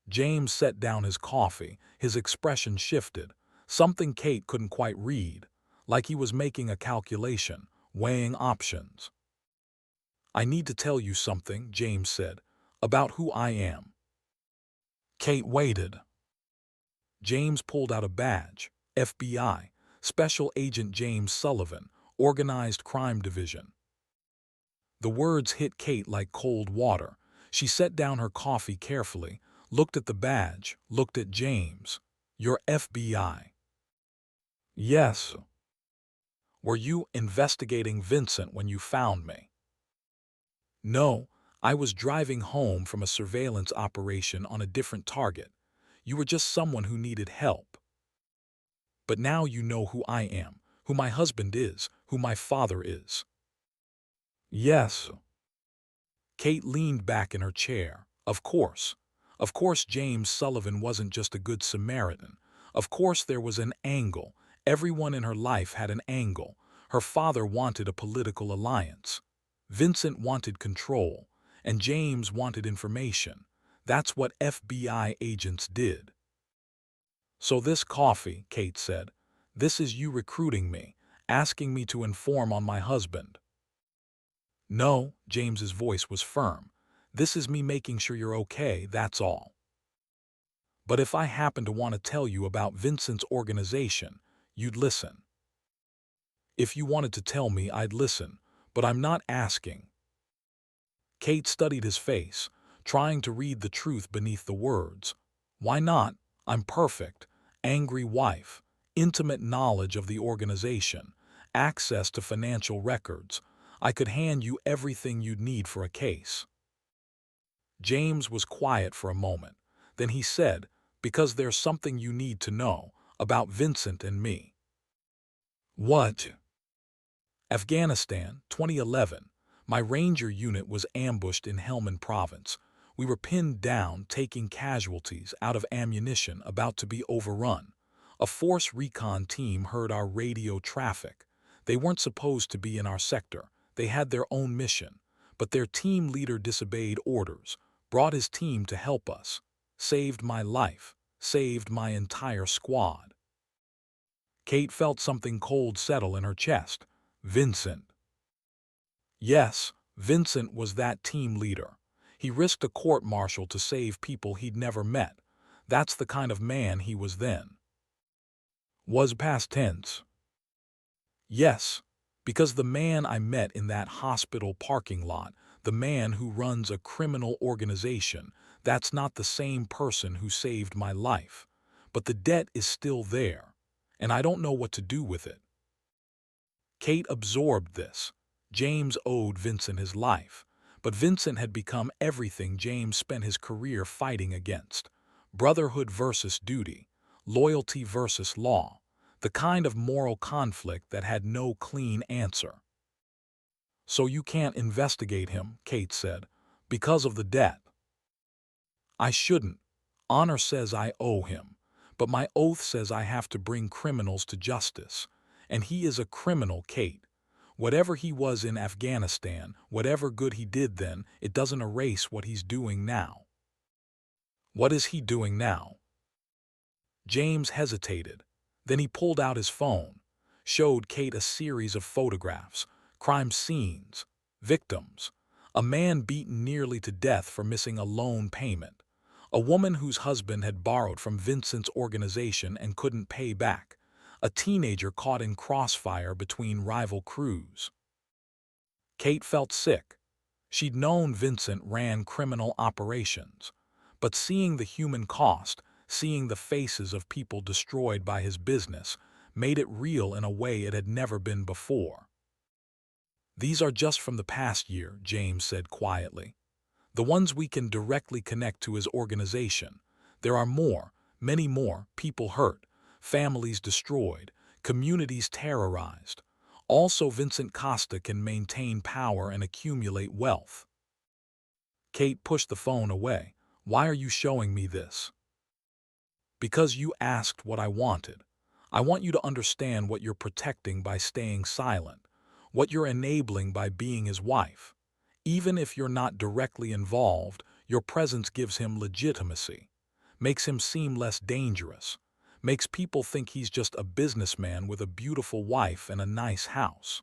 James set down his coffee. His expression shifted, something Kate couldn't quite read, like he was making a calculation, weighing options. "I need to tell you something," James said, "about who I am." Kate waited. James pulled out a badge. FBI, Special Agent James Sullivan, Organized Crime Division. The words hit Kate like cold water. She set down her coffee carefully, looked at the badge, looked at James. "You're FBI." "Yes." "Were you investigating Vincent when you found me?" "No, I was driving home from a surveillance operation on a different target. You were just someone who needed help. But now you know who I am, who my husband is, who my father is." "Yes." Kate leaned back in her chair. Of course. Of course James Sullivan wasn't just a good Samaritan. Of course there was an angle. Everyone in her life had an angle. Her father wanted a political alliance. Vincent wanted control. And James wanted information. That's what FBI agents did. "So this coffee," Kate said, "this is you recruiting me, asking me to inform on my husband." "No," James's voice was firm. "This is me making sure you're okay, that's all. But if I happen to want to tell you about Vincent's organization, you'd listen. If you wanted to tell me, I'd listen, but I'm not asking." Kate studied his face, trying to read the truth beneath the words. "Why not? I'm perfect. Angry wife, intimate knowledge of the organization, access to financial records. I could hand you everything you'd need for a case." James was quiet for a moment. Then he said, "Because there's something you need to know about Vincent and me." "What?" "Afghanistan, 2011. My ranger unit was ambushed in Helmand Province. We were pinned down, taking casualties, out of ammunition, about to be overrun. A Force Recon team heard our radio traffic. They weren't supposed to be in our sector. They had their own mission. But their team leader disobeyed orders, brought his team to help us. Saved my life, saved my entire squad." Kate felt something cold settle in her chest. "Vincent." Yes, Vincent was that team leader. He risked a court-martial to save people he'd never met. That's the kind of man he was then. Was past tense. Yes, because the man I met in that hospital parking lot, the man who runs a criminal organization, that's not the same person who saved my life. But the debt is still there. and I don't know what to do with it." Kate absorbed this. James owed Vincent his life, but Vincent had become everything James spent his career fighting against. Brotherhood versus duty, loyalty versus law, the kind of moral conflict that had no clean answer. "So you can't investigate him," Kate said, "because of the debt." "I shouldn't. Honor says I owe him, but my oath says I have to bring criminals to justice. And he is a criminal, Kate. Whatever he was in Afghanistan, whatever good he did then, it doesn't erase what he's doing now." "What is he doing now?" James hesitated. Then he pulled out his phone, showed Kate a series of photographs, crime scenes, victims, a man beaten nearly to death for missing a loan payment, a woman whose husband had borrowed from Vincent's organization and couldn't pay back, a teenager caught in crossfire between rival crews. Kate felt sick. She'd known Vincent ran criminal operations, but seeing the human cost, seeing the faces of people destroyed by his business, made it real in a way it had never been before. "These are just from the past year," James said quietly. "The ones we can directly connect to his organization. There are more, many more, people hurt, families destroyed, communities terrorized. Also, Vincent Costa can maintain power and accumulate wealth." Kate pushed the phone away. "Why are you showing me this?" "Because you asked what I wanted. I want you to understand what you're protecting by staying silent, what you're enabling by being his wife. Even if you're not directly involved, your presence gives him legitimacy, makes him seem less dangerous, makes people think he's just a businessman with a beautiful wife and a nice house."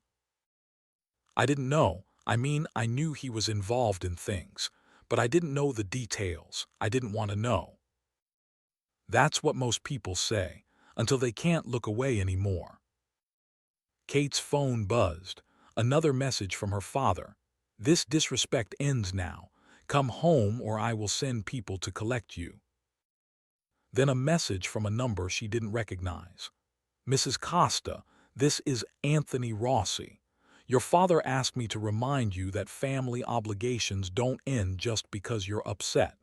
"I didn't know. I mean, I knew he was involved in things, but I didn't know the details. I didn't want to know." "That's what most people say, until they can't look away anymore." Kate's phone buzzed. Another message from her father. "This disrespect ends now. Come home or I will send people to collect you." Then a message from a number she didn't recognize. "Mrs. Costa, this is Anthony Rossi. Your father asked me to remind you that family obligations don't end just because you're upset."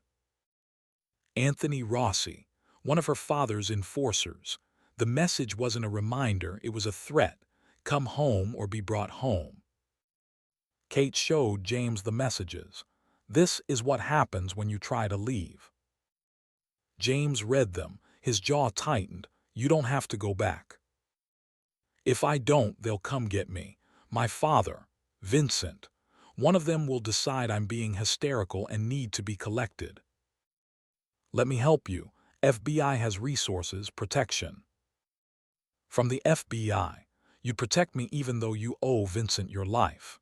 Anthony Rossi, one of her father's enforcers. The message wasn't a reminder, it was a threat. Come home or be brought home. Kate showed James the messages. "This is what happens when you try to leave." James read them, his jaw tightened. "You don't have to go back." "If I don't, they'll come get me. My father, Vincent. One of them will decide I'm being hysterical and need to be collected." "Let me help you. FBI has resources, protection." "From the FBI. You'd protect me even though you owe Vincent your life."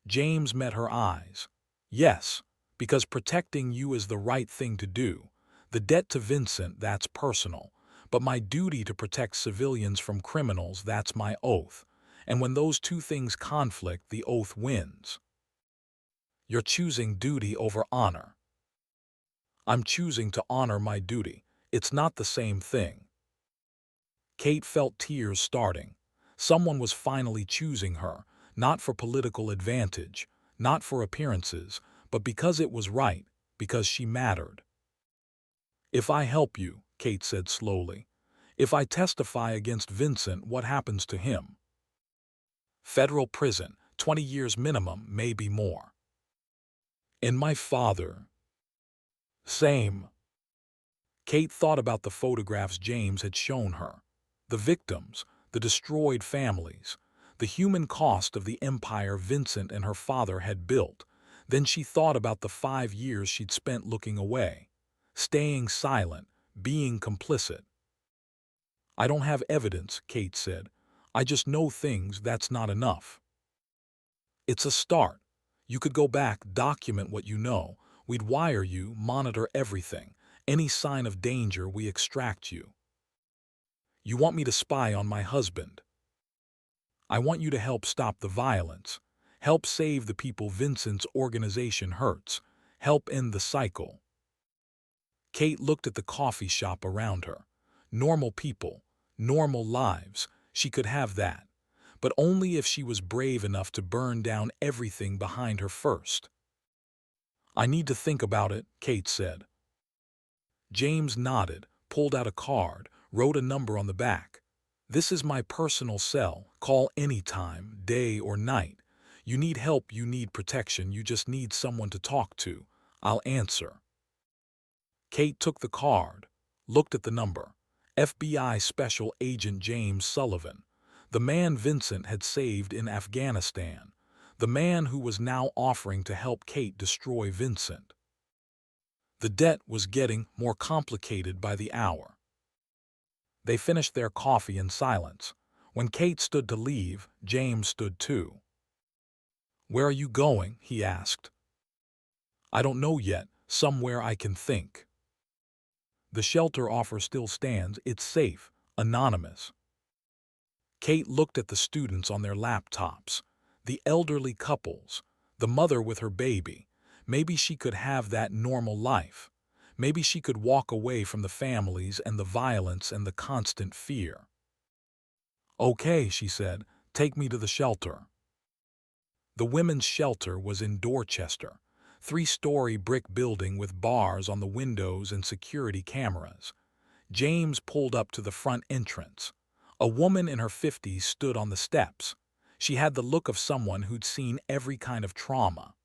James met her eyes. "Yes, because protecting you is the right thing to do. The debt to Vincent, that's personal. But my duty to protect civilians from criminals, that's my oath. And when those two things conflict, the oath wins." "You're choosing duty over honor." "I'm choosing to honor my duty. It's not the same thing." Kate felt tears starting. Someone was finally choosing her, not for political advantage, not for appearances, but because it was right, because she mattered. "If I help you," Kate said slowly, "if I testify against Vincent, what happens to him?" "Federal prison, 20 years minimum, maybe more." "And my father?" "Same." Kate thought about the photographs James had shown her. The victims, the destroyed families, the human cost of the empire Vincent and her father had built. Then she thought about the 5 years she'd spent looking away, staying silent, being complicit. "I don't have evidence," Kate said. "I just know things, that's not enough." "It's a start. You could go back, document what you know. We'd wire you, monitor everything. Any sign of danger, we extract you." "You want me to spy on my husband?" "I want you to help stop the violence, help save the people Vincent's organization hurts, help end the cycle." Kate looked at the coffee shop around her. Normal people, normal lives, she could have that, but only if she was brave enough to burn down everything behind her first. "I need to think about it," Kate said. James nodded, pulled out a card, wrote a number on the back. "This is my personal cell. Call anytime, day or night. You need help, you need protection, you just need someone to talk to. I'll answer." Kate took the card, looked at the number. FBI Special Agent James Sullivan, the man Vincent had saved in Afghanistan, the man who was now offering to help Kate destroy Vincent. The debt was getting more complicated by the hour. They finished their coffee in silence. When Kate stood to leave, James stood too. "Where are you going?" he asked. "I don't know yet. Somewhere I can think." "The shelter offer still stands. It's safe, anonymous." Kate looked at the students on their laptops, the elderly couples, the mother with her baby. Maybe she could have that normal life. Maybe she could walk away from the families and the violence and the constant fear. "Okay," she said, "take me to the shelter." The women's shelter was in Dorchester, three-story brick building with bars on the windows and security cameras. James pulled up to the front entrance. A woman in her 50s stood on the steps. She had the look of someone who'd seen every kind of trauma.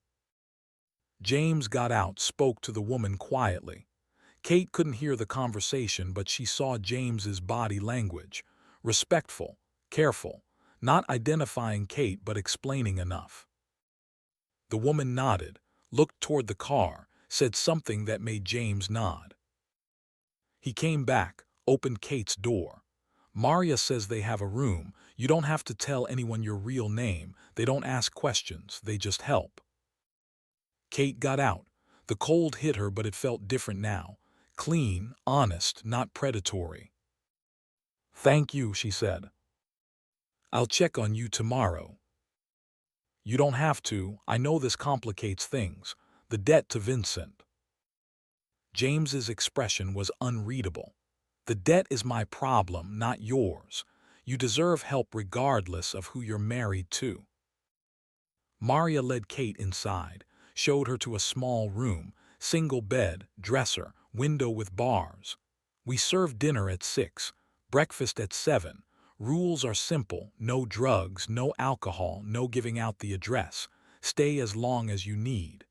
James got out, spoke to the woman quietly. Kate couldn't hear the conversation, but she saw James's body language. Respectful, careful, not identifying Kate but explaining enough. The woman nodded, looked toward the car, said something that made James nod. He came back, opened Kate's door. "Maria says they have a room. You don't have to tell anyone your real name. They don't ask questions, they just help." Kate got out. The cold hit her, but it felt different now. Clean, honest, not predatory. "Thank you," she said. "I'll check on you tomorrow." "You don't have to. I know this complicates things. The debt to Vincent." James's expression was unreadable. "The debt is my problem, not yours. You deserve help regardless of who you're married to." Maria led Kate inside, showed her to a small room, single bed, dresser, window with bars. "We serve dinner at 6, breakfast at 7. Rules are simple: no drugs, no alcohol, no giving out the address. Stay as long as you need."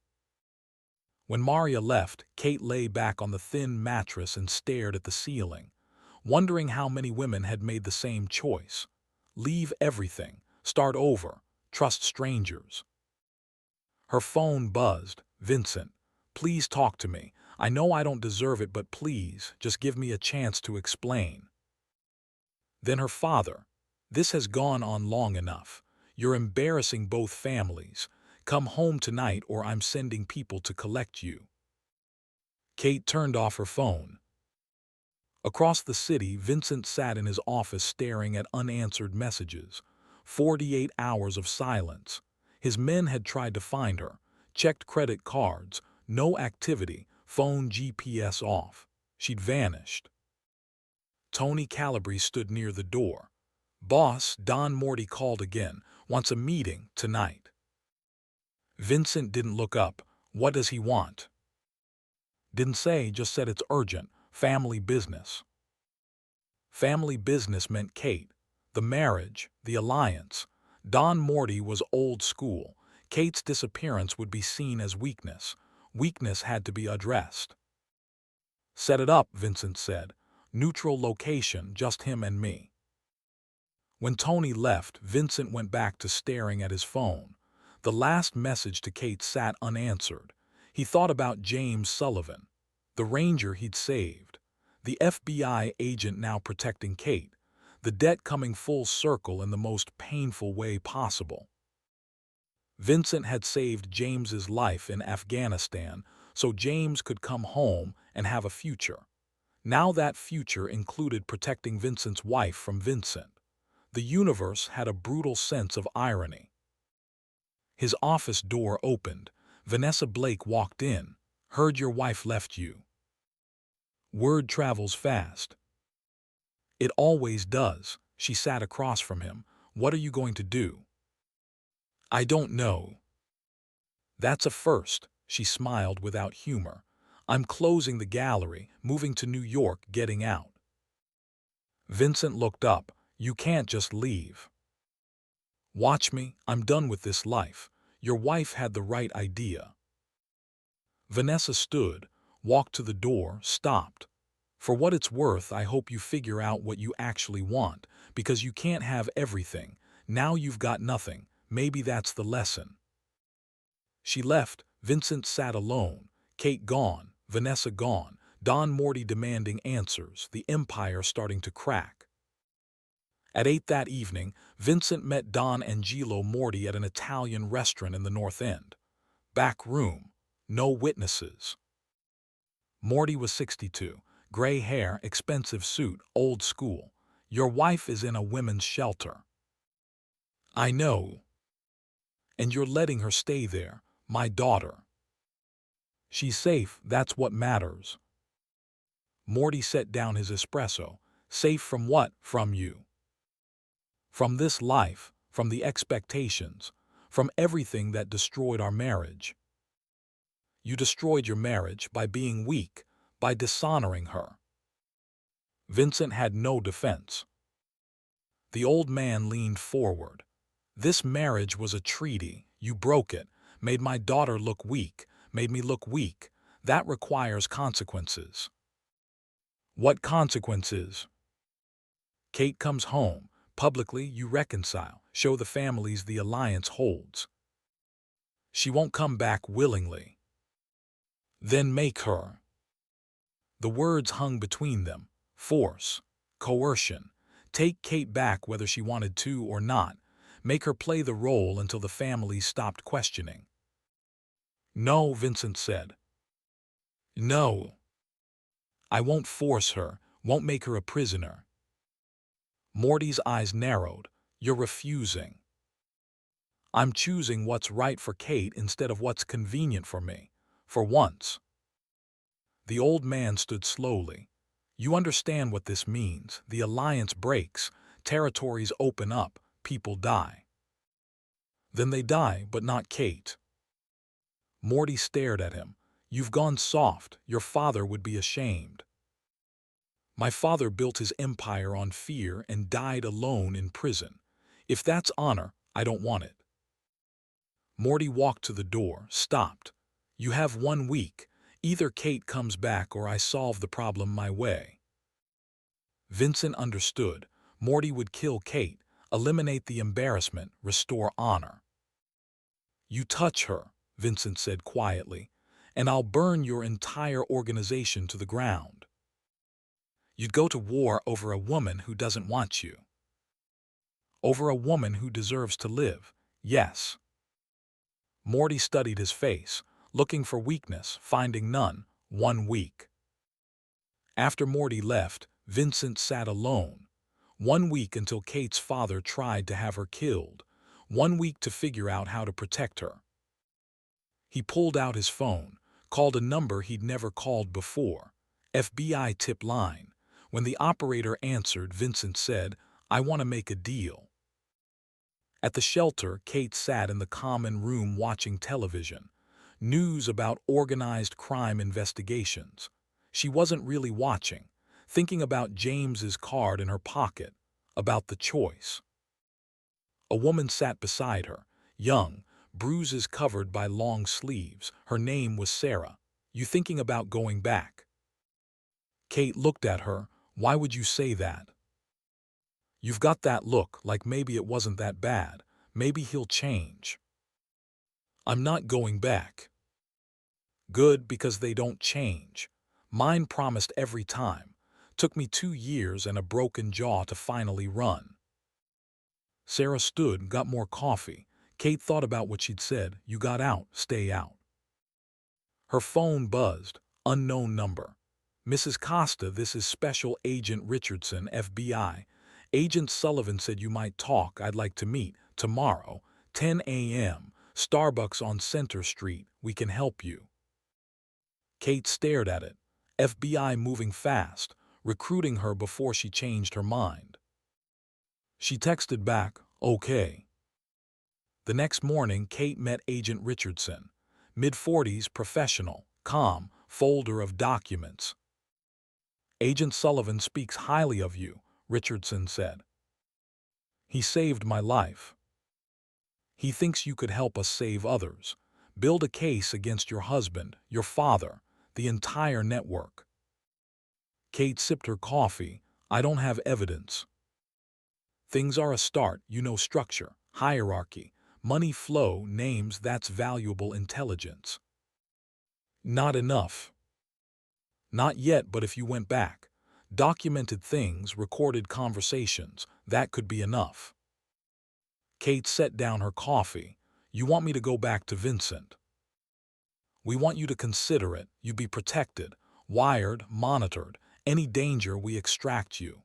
When Maria left, Kate lay back on the thin mattress and stared at the ceiling, wondering how many women had made the same choice. Leave everything, start over, trust strangers. Her phone buzzed. "Vincent, please talk to me. I know I don't deserve it, but please, just give me a chance to explain." Then her father. "This has gone on long enough. You're embarrassing both families. Come home tonight or I'm sending people to collect you." Kate turned off her phone. Across the city, Vincent sat in his office staring at unanswered messages. 48 hours of silence. His men had tried to find her, checked credit cards, no activity, phone GPS off. She'd vanished. Tony Calabrese stood near the door. "Boss, Don Morty called again. Wants a meeting tonight." Vincent didn't look up. "What does he want?" "Didn't say, just said it's urgent. Family business." Family business meant Kate. The marriage, the alliance. Don Morty was old school. Kate's disappearance would be seen as weakness. Weakness had to be addressed. "Set it up," Vincent said. "Neutral location, just him and me." When Tony left, Vincent went back to staring at his phone. The last message to Kate sat unanswered. He thought about James Sullivan, the ranger he'd saved, the FBI agent now protecting Kate, the debt coming full circle in the most painful way possible. Vincent had saved James's life in Afghanistan so James could come home and have a future. Now that future included protecting Vincent's wife from Vincent. The universe had a brutal sense of irony. His office door opened. Vanessa Blake walked in. "Heard your wife left you." Word travels fast. It always does. She sat across from him. What are you going to do? I don't know. That's a first. She smiled without humor. I'm closing the gallery, moving to New York, getting out. Vincent looked up. You can't just leave. Watch me, I'm done with this life. Your wife had the right idea. Vanessa stood, walked to the door, stopped. For what it's worth, I hope you figure out what you actually want, because you can't have everything. Now you've got nothing. Maybe that's the lesson. She left. Vincent sat alone. Kate gone, Vanessa gone, Don Morty demanding answers, the empire starting to crack. At 8 that evening, Vincent met Don Angelo Morty at an Italian restaurant in the North End. Back room. No witnesses. Morty was 62. Gray hair, expensive suit, old school. Your wife is in a women's shelter. I know. And you're letting her stay there, my daughter. She's safe, that's what matters. Morty set down his espresso. Safe from what? From you. From this life, from the expectations, from everything that destroyed our marriage. You destroyed your marriage by being weak, by dishonoring her. Vincent had no defense. The old man leaned forward. This marriage was a treaty. You broke it, made my daughter look weak, made me look weak. That requires consequences. What consequences? Kate comes home. Publicly, you reconcile, show the families the alliance holds. She won't come back willingly. Then make her. The words hung between them. Force. Coercion. Take Kate back whether she wanted to or not. Make her play the role until the families stopped questioning. No, Vincent said. No. I won't force her, won't make her a prisoner. Morty's eyes narrowed. You're refusing. I'm choosing what's right for Kate instead of what's convenient for me. For once. The old man stood slowly. You understand what this means. The alliance breaks, territories open up, people die. Then they die, but not Kate. Morty stared at him. You've gone soft. Your father would be ashamed. My father built his empire on fear and died alone in prison. If that's honor, I don't want it. Morty walked to the door, stopped. You have 1 week. Either Kate comes back or I solve the problem my way. Vincent understood. Morty would kill Kate, eliminate the embarrassment, restore honor. You touch her, Vincent said quietly, and I'll burn your entire organization to the ground. You'd go to war over a woman who doesn't want you. Over a woman who deserves to live, yes. Morty studied his face, looking for weakness, finding none. 1 week. After Morty left, Vincent sat alone. 1 week until Kate's father tried to have her killed. 1 week to figure out how to protect her. He pulled out his phone, called a number he'd never called before. FBI tip line. When the operator answered, Vincent said, I want to make a deal. At the shelter, Kate sat in the common room watching television. News about organized crime investigations. She wasn't really watching, thinking about James's card in her pocket, about the choice. A woman sat beside her, young, bruises covered by long sleeves. Her name was Sarah. You thinking about going back? Kate looked at her. Why would you say that? You've got that look, like maybe it wasn't that bad. Maybe he'll change. I'm not going back. Good, because they don't change. Mine promised every time. Took me 2 years and a broken jaw to finally run. Sarah stood, got more coffee. Kate thought about what she'd said. You got out, stay out. Her phone buzzed. Unknown number. Mrs. Costa, this is Special Agent Richardson, FBI. Agent Sullivan said you might talk. I'd like to meet. Tomorrow, 10 a.m., Starbucks on Center Street. We can help you. Kate stared at it. FBI moving fast. recruiting her before she changed her mind. She texted back, "Okay." The next morning, Kate met Agent Richardson, mid-40s, professional, calm, folder of documents. "Agent Sullivan speaks highly of you," Richardson said. "He saved my life. He thinks you could help us save others. Build a case against your husband, your father, the entire network." Kate sipped her coffee. "I don't have evidence. Things are a start, structure, hierarchy, money flow, names, that's valuable intelligence." "Not enough." "Not yet, but if you went back, documented things, recorded conversations, that could be enough." Kate set down her coffee. "You want me to go back to Vincent?" "We want you to consider it. You be protected, wired, monitored. Any danger, we extract you."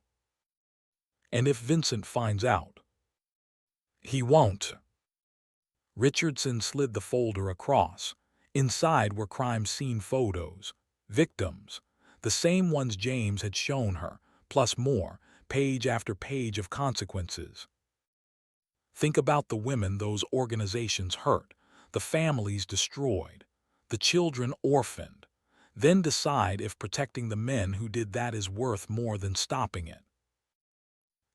"And if Vincent finds out?" "He won't." Richardson slid the folder across. Inside were crime scene photos, victims, the same ones James had shown her, plus more, page after page of consequences. "Think about the women those organizations hurt, the families destroyed, the children orphaned. Then decide if protecting the men who did that is worth more than stopping it."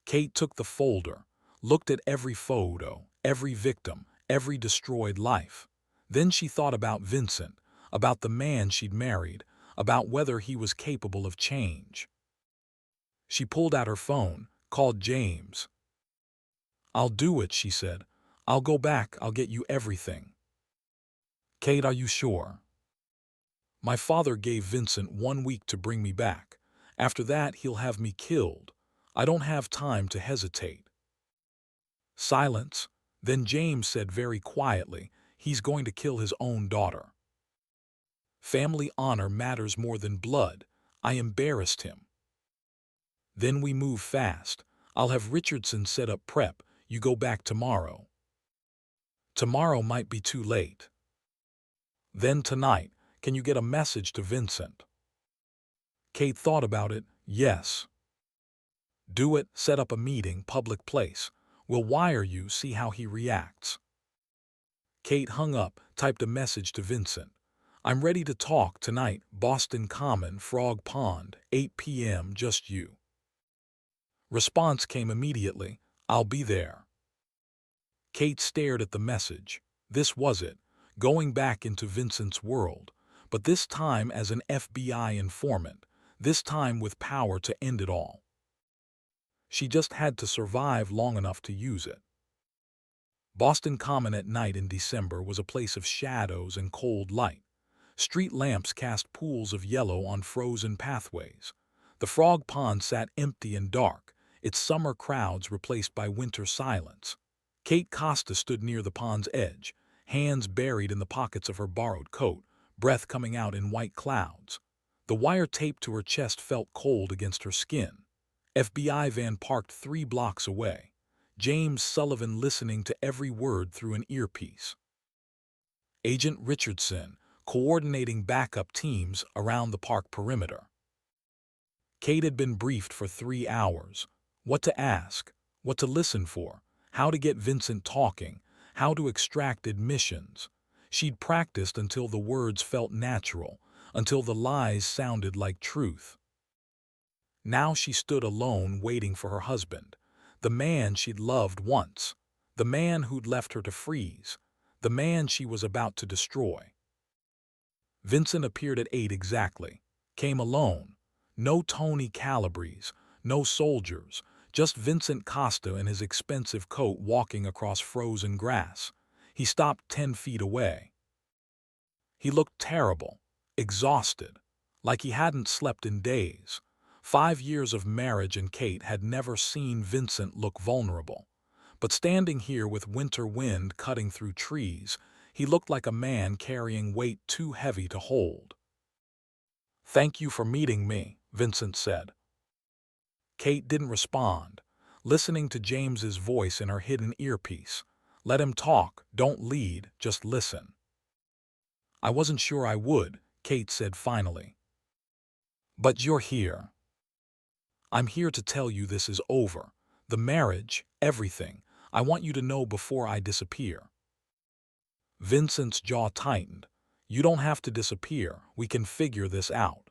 Kate took the folder, looked at every photo, every victim, every destroyed life. Then she thought about Vincent, about the man she'd married, about whether he was capable of change. She pulled out her phone, called James. "I'll do it," she said. "I'll go back, I'll get you everything." "Kate, are you sure?" "My father gave Vincent 1 week to bring me back. After that, he'll have me killed. I don't have time to hesitate." Silence. Then James said very quietly, "He's going to kill his own daughter. Family honor matters more than blood. I embarrassed him." "Then we move fast. I'll have Richardson set up prep. You go back tomorrow." "Tomorrow might be too late." "Then tonight, can you get a message to Vincent?" Kate thought about it. "Yes." "Do it, set up a meeting, public place. We'll wire you, see how he reacts." Kate hung up, typed a message to Vincent. "I'm ready to talk tonight, Boston Common, Frog Pond, 8 p.m., just you." Response came immediately, "I'll be there." Kate stared at the message. This was it, going back into Vincent's world, but this time as an FBI informant, this time with power to end it all. She just had to survive long enough to use it. Boston Common at night in December was a place of shadows and cold light. Street lamps cast pools of yellow on frozen pathways. The Frog Pond sat empty and dark, its summer crowds replaced by winter silence. Kate Costa stood near the pond's edge, hands buried in the pockets of her borrowed coat, breath coming out in white clouds. The wire taped to her chest felt cold against her skin. FBI van parked 3 blocks away. James Sullivan listening to every word through an earpiece. Agent Richardson coordinating backup teams around the park perimeter. Kate had been briefed for 3 hours. What to ask, what to listen for, how to get Vincent talking, how to extract admissions. She'd practiced until the words felt natural, until the lies sounded like truth. Now she stood alone waiting for her husband, the man she'd loved once, the man who'd left her to freeze, the man she was about to destroy. Vincent appeared at 8 exactly, came alone. No Tony Calabres, no soldiers, just Vincent Costa in his expensive coat walking across frozen grass. He stopped 10 feet away. He looked terrible, exhausted, like he hadn't slept in days. 5 years of marriage and Kate had never seen Vincent look vulnerable. But standing here with winter wind cutting through trees, he looked like a man carrying weight too heavy to hold. "Thank you for meeting me," Vincent said. Kate didn't respond, listening to James's voice in her hidden earpiece. "Let him talk, don't lead, just listen." "I wasn't sure I would," Kate said finally. "But you're here." I'm here to tell you this is over. The marriage, everything. I want you to know before I disappear." Vincent's jaw tightened. "You don't have to disappear. We can figure this out."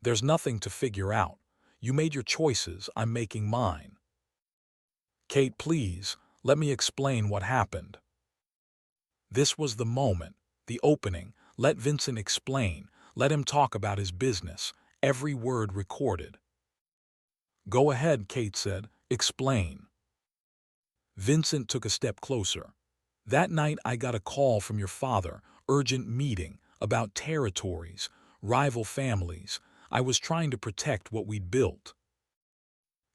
"There's nothing to figure out. You made your choices. I'm making mine." "Kate, please, let me explain what happened." This was the moment, the opening. Let Vincent explain. Let him talk about his business. Every word recorded. "Go ahead," Kate said. "Explain." Vincent took a step closer. "That night I got a call from your father, urgent meeting, about territories, rival families. I was trying to protect what we'd built."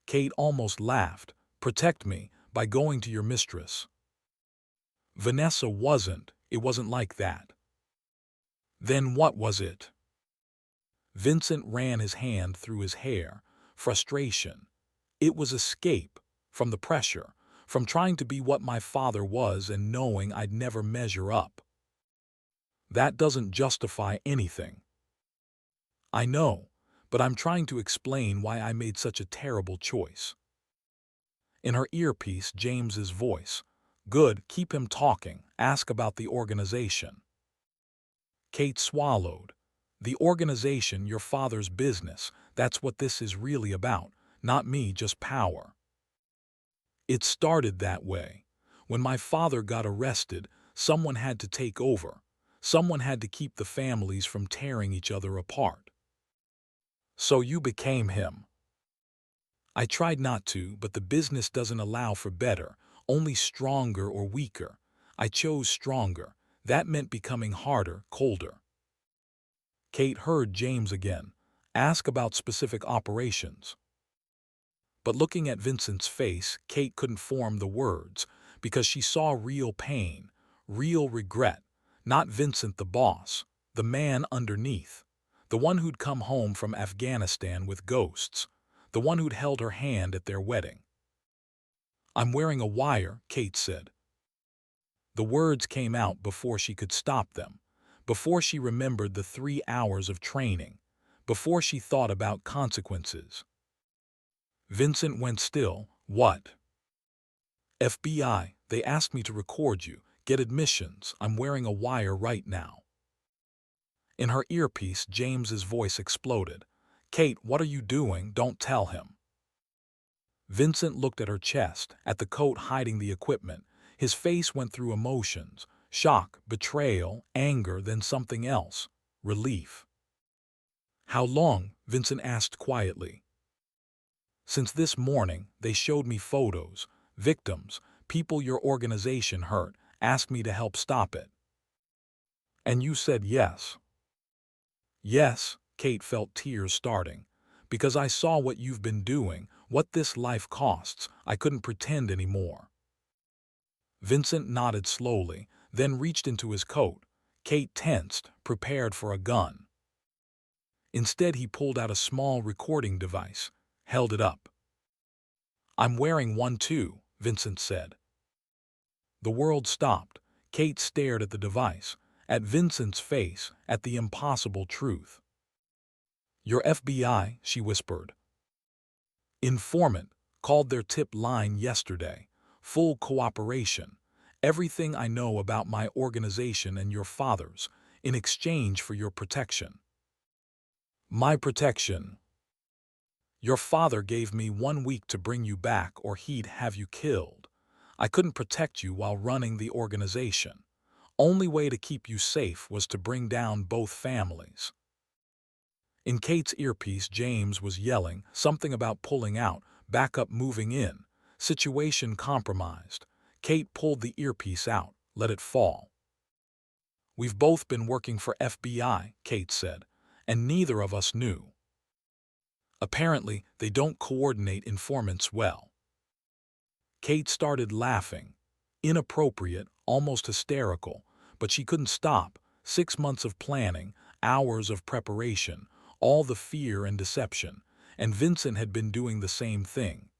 Kate almost laughed. "Protect me by going to your mistress." "Vanessa wasn't. It wasn't like that." "Then what was it?" Vincent ran his hand through his hair. Frustration. "It was escape. From the pressure. From trying to be what my father was and knowing I'd never measure up." "That doesn't justify anything." "I know, but I'm trying to explain why I made such a terrible choice." In her earpiece, James's voice. "Good, keep him talking. Ask about the organization." Kate swallowed. "The organization, your father's business, that's what this is really about. Not me, just power." "It started that way. When my father got arrested, someone had to take over. Someone had to keep the families from tearing each other apart." "So you became him." "I tried not to, but the business doesn't allow for better, only stronger or weaker. I chose stronger. That meant becoming harder, colder." Kate heard James again. "Ask about specific operations." But looking at Vincent's face, Kate couldn't form the words, because she saw real pain, real regret. Not Vincent the boss, the man underneath. The one who'd come home from Afghanistan with ghosts. The one who'd held her hand at their wedding. "I'm wearing a wire," Kate said. The words came out before she could stop them, before she remembered the 3 hours of training, before she thought about consequences. Vincent went still. "What?" "FBI, they asked me to record you, get admissions. I'm wearing a wire right now." In her earpiece, James's voice exploded. "Kate, what are you doing? Don't tell him." Vincent looked at her chest, at the coat hiding the equipment. His face went through emotions. Shock, betrayal, anger, then something else. Relief. "How long?" Vincent asked quietly. "Since this morning. They showed me photos, victims, people your organization hurt, asked me to help stop it." "And you said yes." "Yes," Kate felt tears starting. "Because I saw what you've been doing, what this life costs. I couldn't pretend anymore." Vincent nodded slowly, then reached into his coat. Kate tensed, prepared for a gun. Instead, he pulled out a small recording device, held it up. "I'm wearing one too," Vincent said. The world stopped. Kate stared at the device, at Vincent's face, at the impossible truth. "Your FBI," she whispered. "Informant, called their tip line yesterday. Full cooperation. Everything I know about my organization and your father's, in exchange for your protection." "My protection?" "Your father gave me 1 week to bring you back or he'd have you killed. I couldn't protect you while running the organization. Only way to keep you safe was to bring down both families." In Kate's earpiece, James was yelling, something about pulling out, backup moving in, situation compromised. Kate pulled the earpiece out, let it fall. "We've both been working for FBI," Kate said, "and neither of us knew. Apparently, they don't coordinate informants well." Kate started laughing. Inappropriate, almost hysterical, but she couldn't stop. 6 months of planning, hours of preparation, all the fear and deception, and Vincent had been doing the same thing.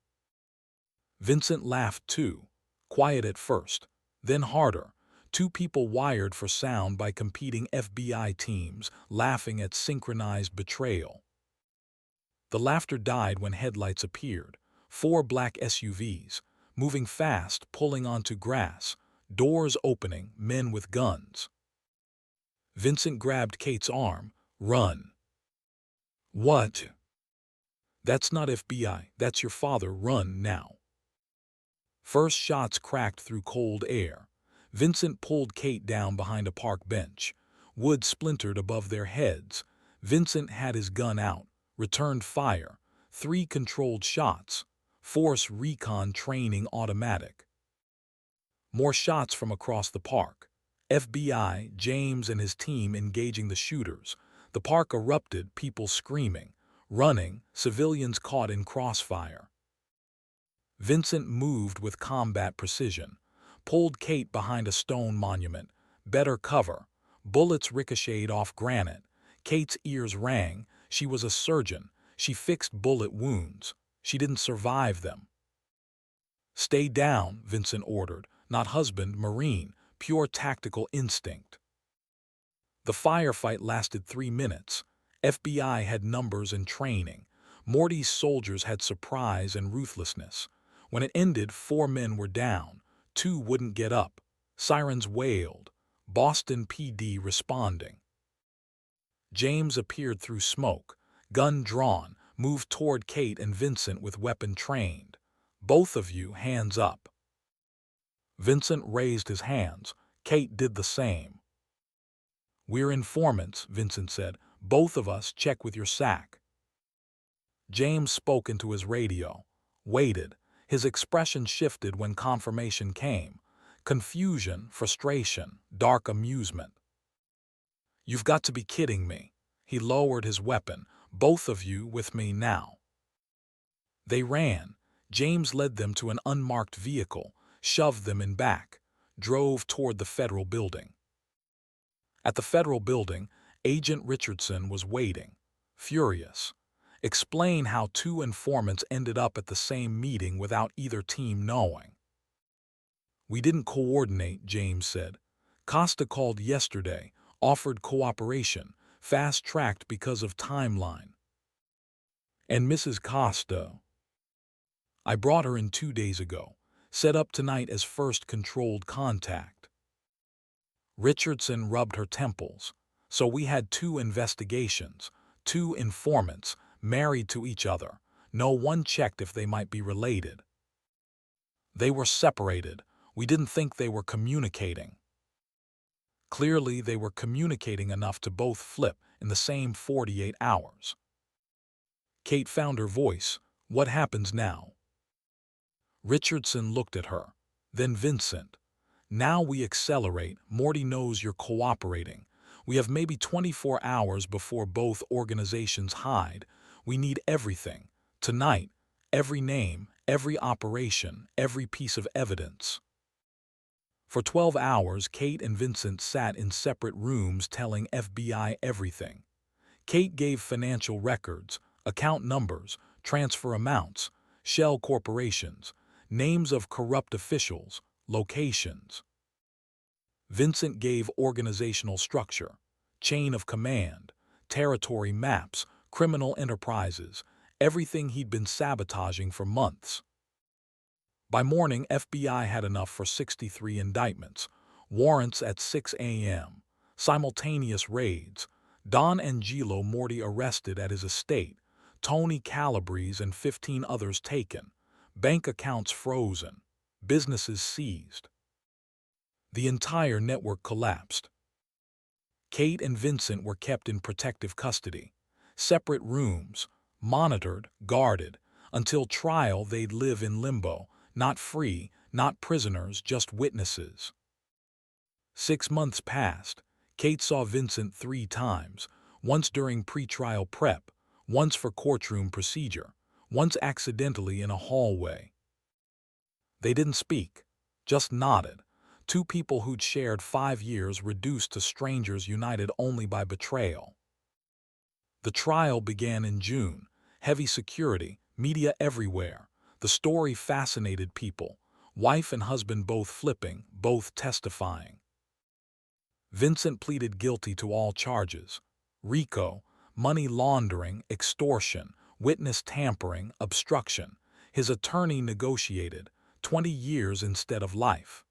Vincent laughed too, quiet at first, then harder. 2 people wired for sound by competing FBI teams, laughing at synchronized betrayal. The laughter died when headlights appeared. 4 black SUVs, moving fast, pulling onto grass, doors opening, men with guns. Vincent grabbed Kate's arm. Run. What? That's not FBI, that's your father. Run now. First shots cracked through cold air. Vincent pulled Kate down behind a park bench. Wood splintered above their heads. Vincent had his gun out, returned fire. 3 controlled shots. Force Recon training automatic. More shots from across the park. FBI, James and his team engaging the shooters. The park erupted, people screaming, running, civilians caught in crossfire. Vincent moved with combat precision, pulled Kate behind a stone monument. Better cover. Bullets ricocheted off granite. Kate's ears rang. She was a surgeon. She fixed bullet wounds. She didn't survive them. Stay down, Vincent ordered. Not husband, Marine, pure tactical instinct. The firefight lasted 3 minutes. FBI had numbers and training. Morty's soldiers had surprise and ruthlessness. When it ended, 4 men were down. 2 wouldn't get up. Sirens wailed. Boston PD responding. James appeared through smoke, gun drawn, moved toward Kate and Vincent with weapon trained. Both of you, hands up. Vincent raised his hands. Kate did the same. We're informants, Vincent said. Both of us, check with your sack. James spoke into his radio. Waited. His expression shifted when confirmation came. Confusion, frustration, dark amusement. You've got to be kidding me. He lowered his weapon. Both of you with me now. They ran. James led them to an unmarked vehicle, shoved them in back, drove toward the federal building. At the federal building, Agent Richardson was waiting, furious. Explain how 2 informants ended up at the same meeting without either team knowing. We didn't coordinate, James said. Costa called yesterday, offered cooperation, fast-tracked because of timeline. And Mrs. Costa? I brought her in 2 days ago, set up tonight as first controlled contact. Richardson rubbed her temples. So we had 2 investigations, 2 informants, married to each other. No one checked if they might be related. They were separated. We didn't think they were communicating. Clearly, they were communicating enough to both flip in the same 48 hours. Kate found her voice. What happens now? Richardson looked at her. Then Vincent. Now we accelerate. Morty knows you're cooperating. We have maybe 24 hours before both organizations hide. We need everything. Tonight, every name, every operation, every piece of evidence. For 12 hours, Kate and Vincent sat in separate rooms telling FBI everything. Kate gave financial records, account numbers, transfer amounts, shell corporations, names of corrupt officials, locations. Vincent gave organizational structure, chain of command, territory maps, criminal enterprises, everything he'd been sabotaging for months. By morning, FBI had enough for 63 indictments, warrants at 6 a.m., simultaneous raids, Don Angelo Morty arrested at his estate, Tony Calabrese and 15 others taken, bank accounts frozen, businesses seized. The entire network collapsed. Kate and Vincent were kept in protective custody, separate rooms, monitored, guarded. Until trial, they'd live in limbo, not free, not prisoners, just witnesses. 6 months passed. Kate saw Vincent 3 times, once during pre-trial prep, once for courtroom procedure, once accidentally in a hallway. They didn't speak, just nodded. 2 people who'd shared 5 years reduced to strangers united only by betrayal. The trial began in June. Heavy security, media everywhere. The story fascinated people. Wife and husband both flipping, both testifying. Vincent pleaded guilty to all charges. RICO, money laundering, extortion, witness tampering, obstruction. His attorney negotiated 20 years instead of life.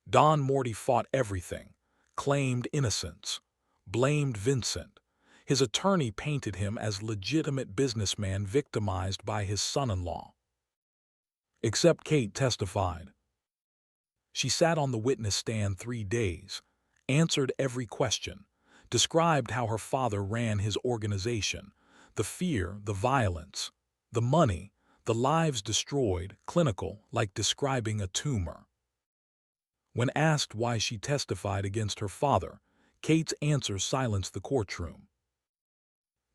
Don Morty fought everything, claimed innocence, blamed Vincent. His attorney painted him as legitimate businessman victimized by his son-in-law. Except Kate testified. She sat on the witness stand 3 days, answered every question, described how her father ran his organization, the fear, the violence, the money, the lives destroyed, clinical, like describing a tumor. When asked why she testified against her father, Kate's answer silenced the courtroom.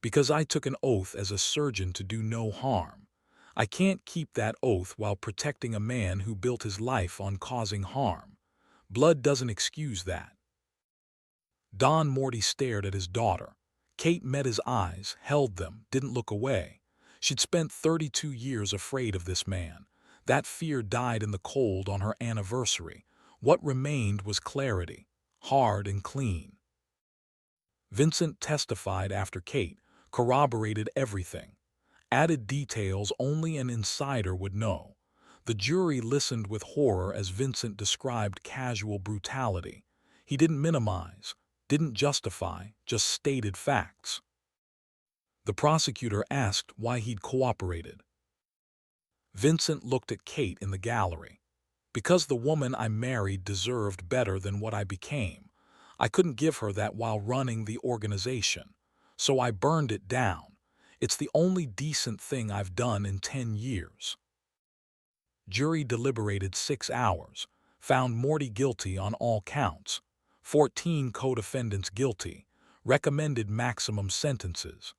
Because I took an oath as a surgeon to do no harm. I can't keep that oath while protecting a man who built his life on causing harm. Blood doesn't excuse that. Don Morty stared at his daughter. Kate met his eyes, held them, didn't look away. She'd spent 32 years afraid of this man. That fear died in the cold on her anniversary. What remained was clarity, hard and clean. Vincent testified after Kate, corroborated everything. Added details only an insider would know. The jury listened with horror as Vincent described casual brutality. He didn't minimize, didn't justify, just stated facts. The prosecutor asked why he'd cooperated. Vincent looked at Kate in the gallery. Because the woman I married deserved better than what I became. I couldn't give her that while running the organization. So I burned it down. It's the only decent thing I've done in 10 years. Jury deliberated 6 hours, found Morty guilty on all counts, 14 co-defendants guilty, recommended maximum sentences.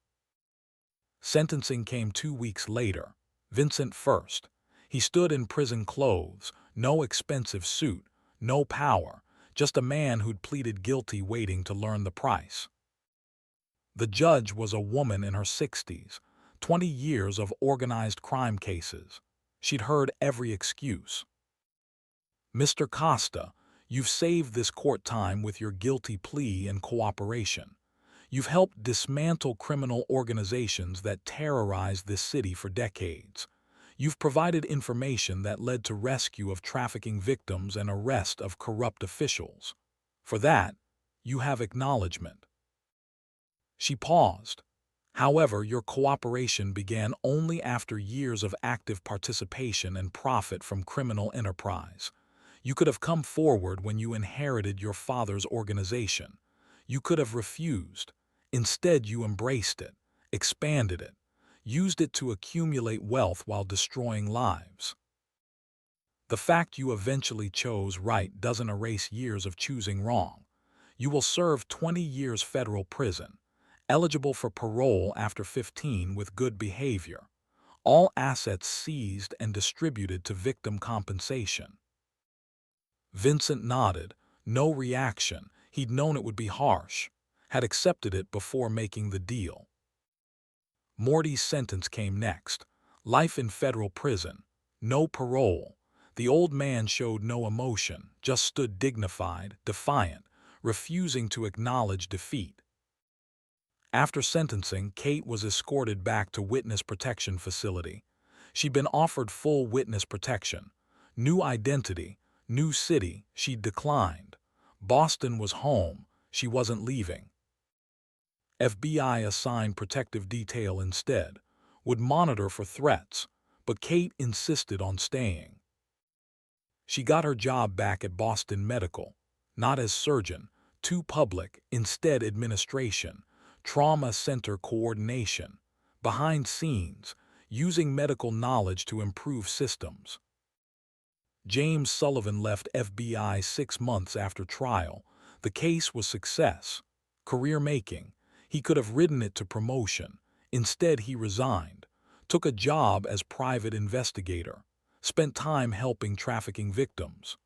Sentencing came 2 weeks later. Vincent first. He stood in prison clothes, no expensive suit, no power, just a man who'd pleaded guilty waiting to learn the price. The judge was a woman in her 60s, 20 years of organized crime cases. She'd heard every excuse. Mr. Costa, you've saved this court time with your guilty plea and cooperation. You've helped dismantle criminal organizations that terrorized this city for decades. You've provided information that led to rescue of trafficking victims and arrest of corrupt officials. For that, you have acknowledgement. She paused. However, your cooperation began only after years of active participation and profit from criminal enterprise. You could have come forward when you inherited your father's organization. You could have refused. Instead, you embraced it, expanded it, used it to accumulate wealth while destroying lives. The fact you eventually chose right doesn't erase years of choosing wrong. You will serve 20 years federal prison, eligible for parole after 15 with good behavior. All assets seized and distributed to victim compensation. Vincent nodded, no reaction. He'd known it would be harsh, had accepted it before making the deal. Morty's sentence came next. Life in federal prison, no parole. The old man showed no emotion, just stood dignified, defiant, refusing to acknowledge defeat. After sentencing, Kate was escorted back to witness protection facility. She'd been offered full witness protection. New identity, new city, she'd declined. Boston was home, she wasn't leaving. FBI assigned protective detail instead, would monitor for threats, but Kate insisted on staying. She got her job back at Boston Medical, not as surgeon, too public, instead administration, trauma center coordination, behind scenes, using medical knowledge to improve systems. James Sullivan left FBI 6 months after trial. The case was success, career-making. He could have ridden it to promotion. Instead, he resigned, took a job as private investigator, spent time helping trafficking victims.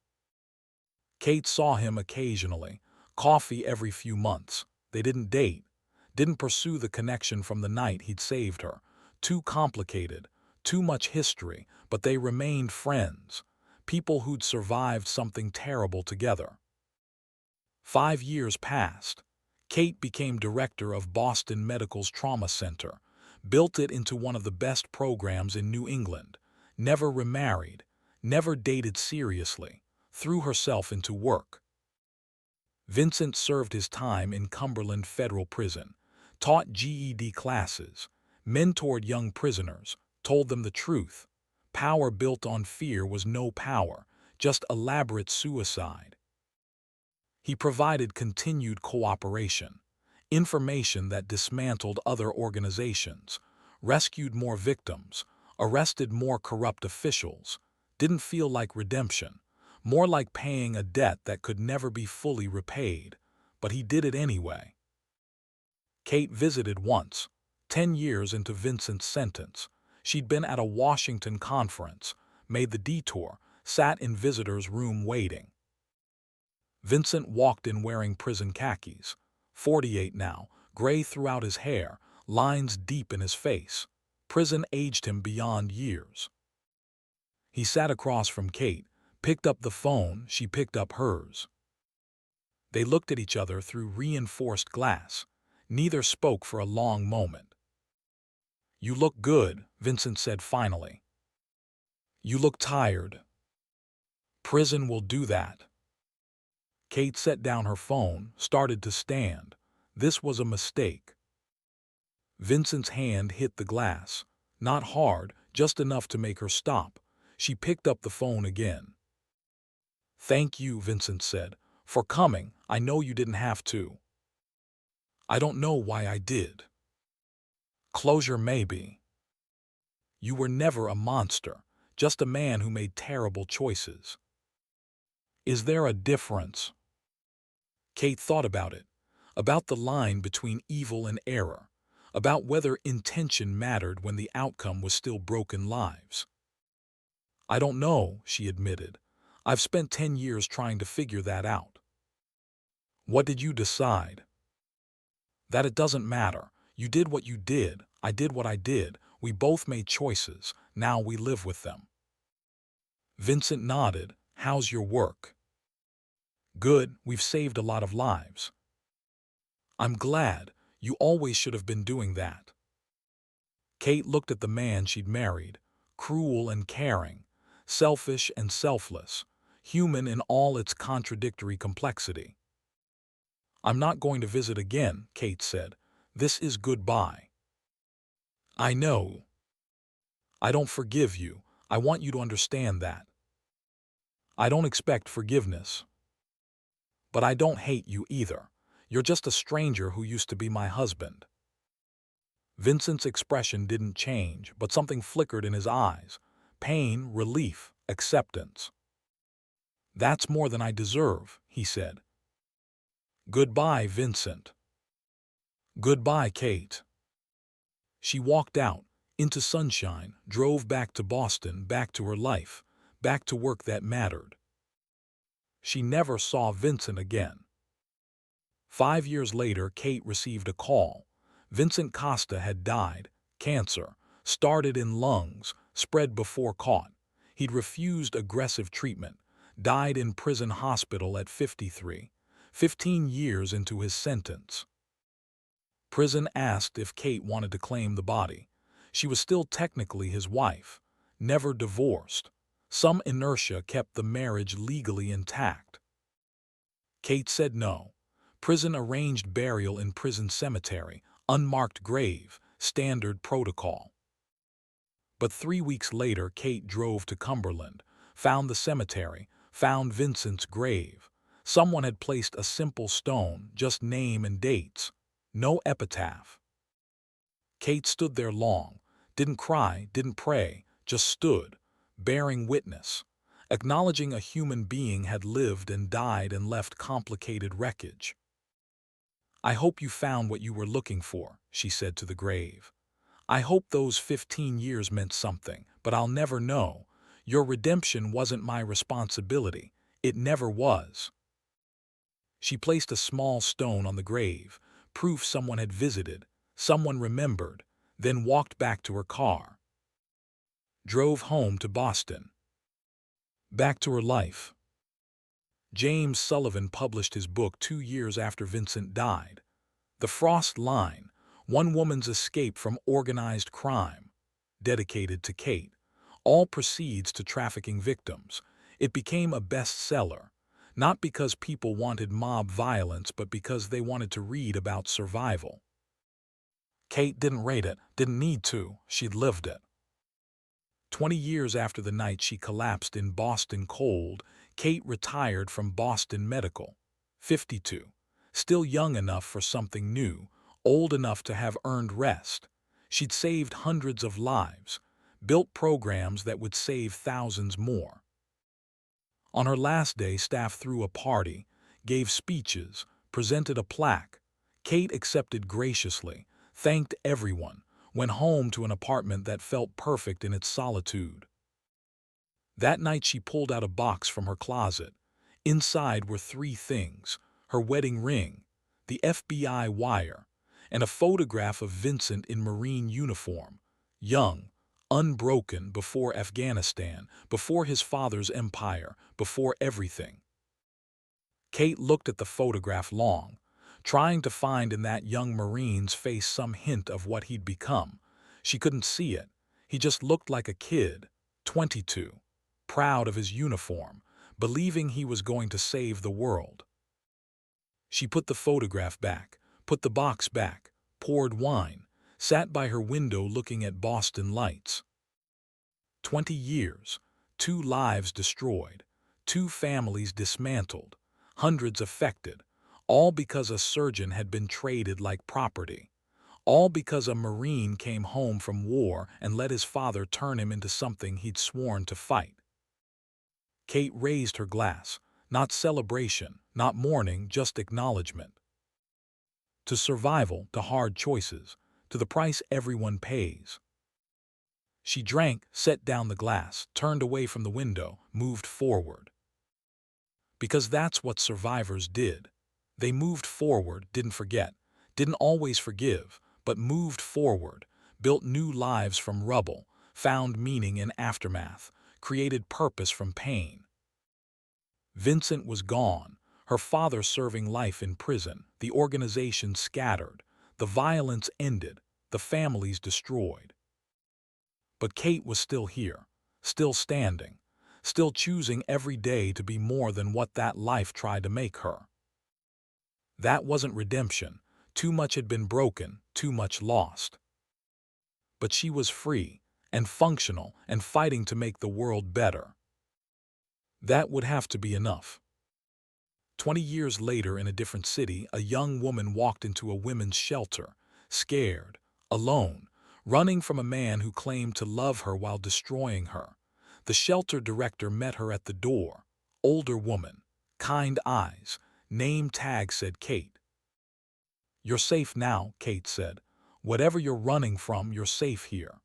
Kate saw him occasionally, coffee every few months. They didn't date, didn't pursue the connection from the night he'd saved her. Too complicated, too much history, but they remained friends, people who'd survived something terrible together. 5 years passed. Kate became director of Boston Medical's Trauma Center, built it into one of the best programs in New England, never remarried, never dated seriously, threw herself into work. Vincent served his time in Cumberland Federal Prison, taught GED classes, mentored young prisoners, told them the truth. Power built on fear was no power, just elaborate suicide. He provided continued cooperation, information that dismantled other organizations, rescued more victims, arrested more corrupt officials. Didn't feel like redemption, more like paying a debt that could never be fully repaid, but he did it anyway. Kate visited once, 10 years into Vincent's sentence. She'd been at a Washington conference, made the detour, sat in visitors' room waiting. Vincent walked in wearing prison khakis, 48 now, gray throughout his hair, lines deep in his face. Prison aged him beyond years. He sat across from Kate, picked up the phone, she picked up hers. They looked at each other through reinforced glass. Neither spoke for a long moment. "You look good," Vincent said finally. "You look tired." "Prison will do that." Kate set down her phone, started to stand. This was a mistake. Vincent's hand hit the glass. Not hard, just enough to make her stop. She picked up the phone again. "Thank you," Vincent said, "for coming. I know you didn't have to." "I don't know why I did." "Closure maybe." "You were never a monster, just a man who made terrible choices." "Is there a difference?" Kate thought about it, about the line between evil and error, about whether intention mattered when the outcome was still broken lives. "I don't know," she admitted. "I've spent 10 years trying to figure that out." "What did you decide?" "That it doesn't matter. You did what you did, I did what I did. We both made choices. Now we live with them." Vincent nodded. "How's your work?" "Good. We've saved a lot of lives." "I'm glad. You always should have been doing that." Kate looked at the man she'd married, cruel and caring, selfish and selfless, human in all its contradictory complexity. "I'm not going to visit again," Kate said. "This is goodbye." "I know. I don't forgive you. I want you to understand that." "I don't expect forgiveness. But I don't hate you either. You're just a stranger who used to be my husband." Vincent's expression didn't change, but something flickered in his eyes. Pain, relief, acceptance. "That's more than I deserve," he said. "Goodbye, Vincent." "Goodbye, Kate." She walked out, into sunshine, drove back to Boston, back to her life, back to work that mattered. She never saw Vincent again. 5 years later, Kate received a call. Vincent Costa had died. Cancer. Started in lungs, spread before caught. He'd refused aggressive treatment. Died in prison hospital at 53, 15 years into his sentence. Prison asked if Kate wanted to claim the body. She was still technically his wife, never divorced. Some inertia kept the marriage legally intact. Kate said no. Prison arranged burial in prison cemetery, unmarked grave, standard protocol. But 3 weeks later, Kate drove to Cumberland, found the cemetery, found Vincent's grave. Someone had placed a simple stone, just name and dates. No epitaph. Kate stood there long, didn't cry, didn't pray, just stood, bearing witness, acknowledging a human being had lived and died and left complicated wreckage. "I hope you found what you were looking for," she said to the grave. "I hope those 15 years meant something, but I'll never know. Your redemption wasn't my responsibility. It never was." She placed a small stone on the grave, proof someone had visited, someone remembered, then walked back to her car. Drove home to Boston. Back to her life. James Sullivan published his book 2 years after Vincent died. The Frost Line, One Woman's Escape from Organized Crime, dedicated to Kate, all proceeds to trafficking victims. It became a bestseller, not because people wanted mob violence, but because they wanted to read about survival. Kate didn't rate it, didn't need to, she'd lived it. 20 years after the night she collapsed in Boston cold, Kate retired from Boston Medical. 52. Still young enough for something new, old enough to have earned rest. She'd saved hundreds of lives, built programs that would save thousands more. On her last day, staff threw a party, gave speeches, presented a plaque. Kate accepted graciously, thanked everyone, went home to an apartment that felt perfect in its solitude. That night she pulled out a box from her closet. Inside were three things: her wedding ring, the FBI wire, and a photograph of Vincent in Marine uniform, young, unbroken, before Afghanistan, before his father's empire, before everything. Kate looked at the photograph long, trying to find in that young Marine's face some hint of what he'd become. She couldn't see it. He just looked like a kid, 22, proud of his uniform, believing he was going to save the world. She put the photograph back, put the box back, poured wine, sat by her window looking at Boston lights. 20 years, 2 lives destroyed, 2 families dismantled, hundreds affected, all because a surgeon had been traded like property, all because a Marine came home from war and let his father turn him into something he'd sworn to fight. Kate raised her glass, not celebration, not mourning, just acknowledgement. To survival, to hard choices, to the price everyone pays. She drank, set down the glass, turned away from the window, moved forward. Because that's what survivors did. They moved forward, didn't forget, didn't always forgive, but moved forward, built new lives from rubble, found meaning in aftermath, created purpose from pain. Vincent was gone, her father serving life in prison, the organization scattered, the violence ended, the families destroyed. But Kate was still here, still standing, still choosing every day to be more than what that life tried to make her. That wasn't redemption. Too much had been broken, too much lost. But she was free, and functional, and fighting to make the world better. That would have to be enough. 20 years later, in a different city, a young woman walked into a women's shelter, scared, alone, running from a man who claimed to love her while destroying her. The shelter director met her at the door. Older woman, kind eyes, name tag said Kate. "You're safe now," Kate said. "Whatever you're running from, you're safe here."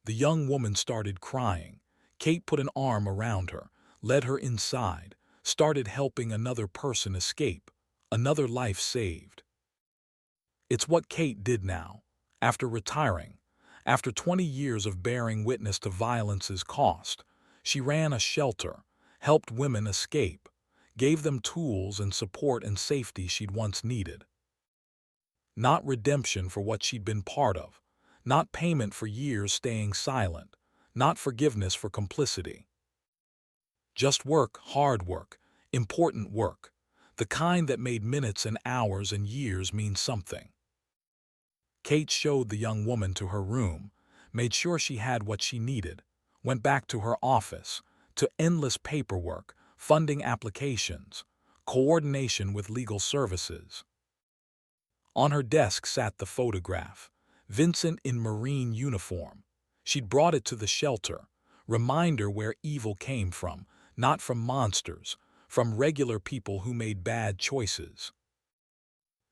The young woman started crying. Kate put an arm around her, led her inside, started helping another person escape, another life saved. It's what Kate did now, after retiring, after 20 years of bearing witness to violence's cost. She ran a shelter, helped women escape, gave them tools and support and safety she'd once needed. Not redemption for what she'd been part of, not payment for years staying silent, not forgiveness for complicity. Just work, hard work, important work, the kind that made minutes and hours and years mean something. Kate showed the young woman to her room, made sure she had what she needed, went back to her office, to endless paperwork, funding applications, coordination with legal services. On her desk sat the photograph, Vincent in Marine uniform. She'd brought it to the shelter, reminder where evil came from, not from monsters, from regular people who made bad choices.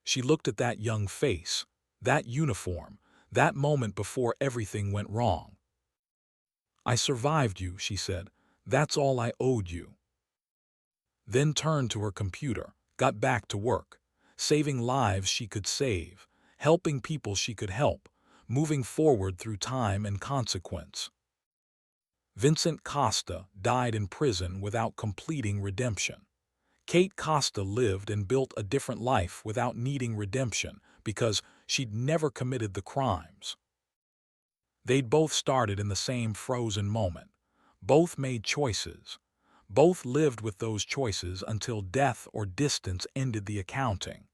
She looked at that young face, that uniform, that moment before everything went wrong. "I survived you," she said. "That's all I owed you." Then turned to her computer, got back to work, saving lives she could save, helping people she could help, moving forward through time and consequence. Vincent Costa died in prison without completing redemption. Kate Costa lived and built a different life without needing redemption because she'd never committed the crimes. They'd both started in the same frozen moment. Both made choices. Both lived with those choices until death or distance ended the accounting.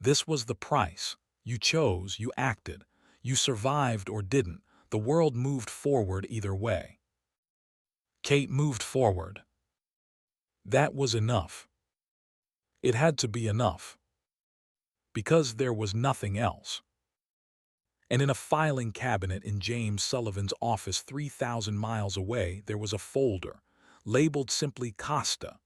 This was the price. You chose, you acted. You survived or didn't. The world moved forward either way. Kate moved forward. That was enough. It had to be enough. Because there was nothing else. And in a filing cabinet in James Sullivan's office 3,000 miles away, there was a folder, labeled simply Costa.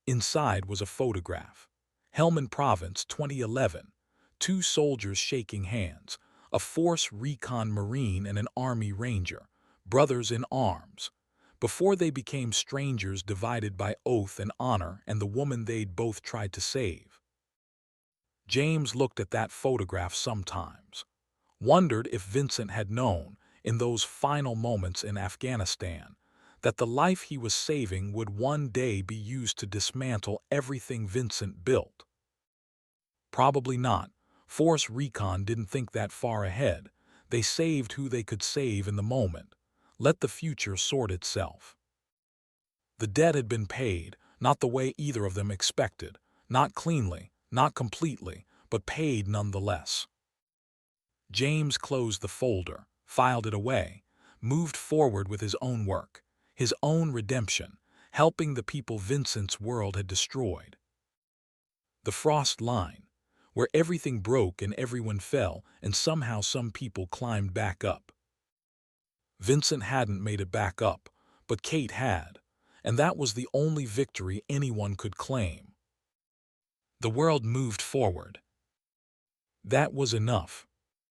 Inside was a photograph. Helmand Province, 2011. Two soldiers shaking hands, a Force Recon Marine and an Army Ranger, brothers in arms. Before they became strangers divided by oath and honor and the woman they'd both tried to save. James looked at that photograph sometimes. Wondered if Vincent had known, in those final moments in Afghanistan, that the life he was saving would one day be used to dismantle everything Vincent built. Probably not. Force Recon didn't think that far ahead. They saved who they could save in the moment. Let the future sort itself. The debt had been paid, not the way either of them expected, not cleanly, not completely, but paid nonetheless. James closed the folder, filed it away, moved forward with his own work, his own redemption, helping the people Vincent's world had destroyed. The frost line, where everything broke and everyone fell, and somehow some people climbed back up. Vincent hadn't made it back up, but Kate had, and that was the only victory anyone could claim. The world moved forward. That was enough.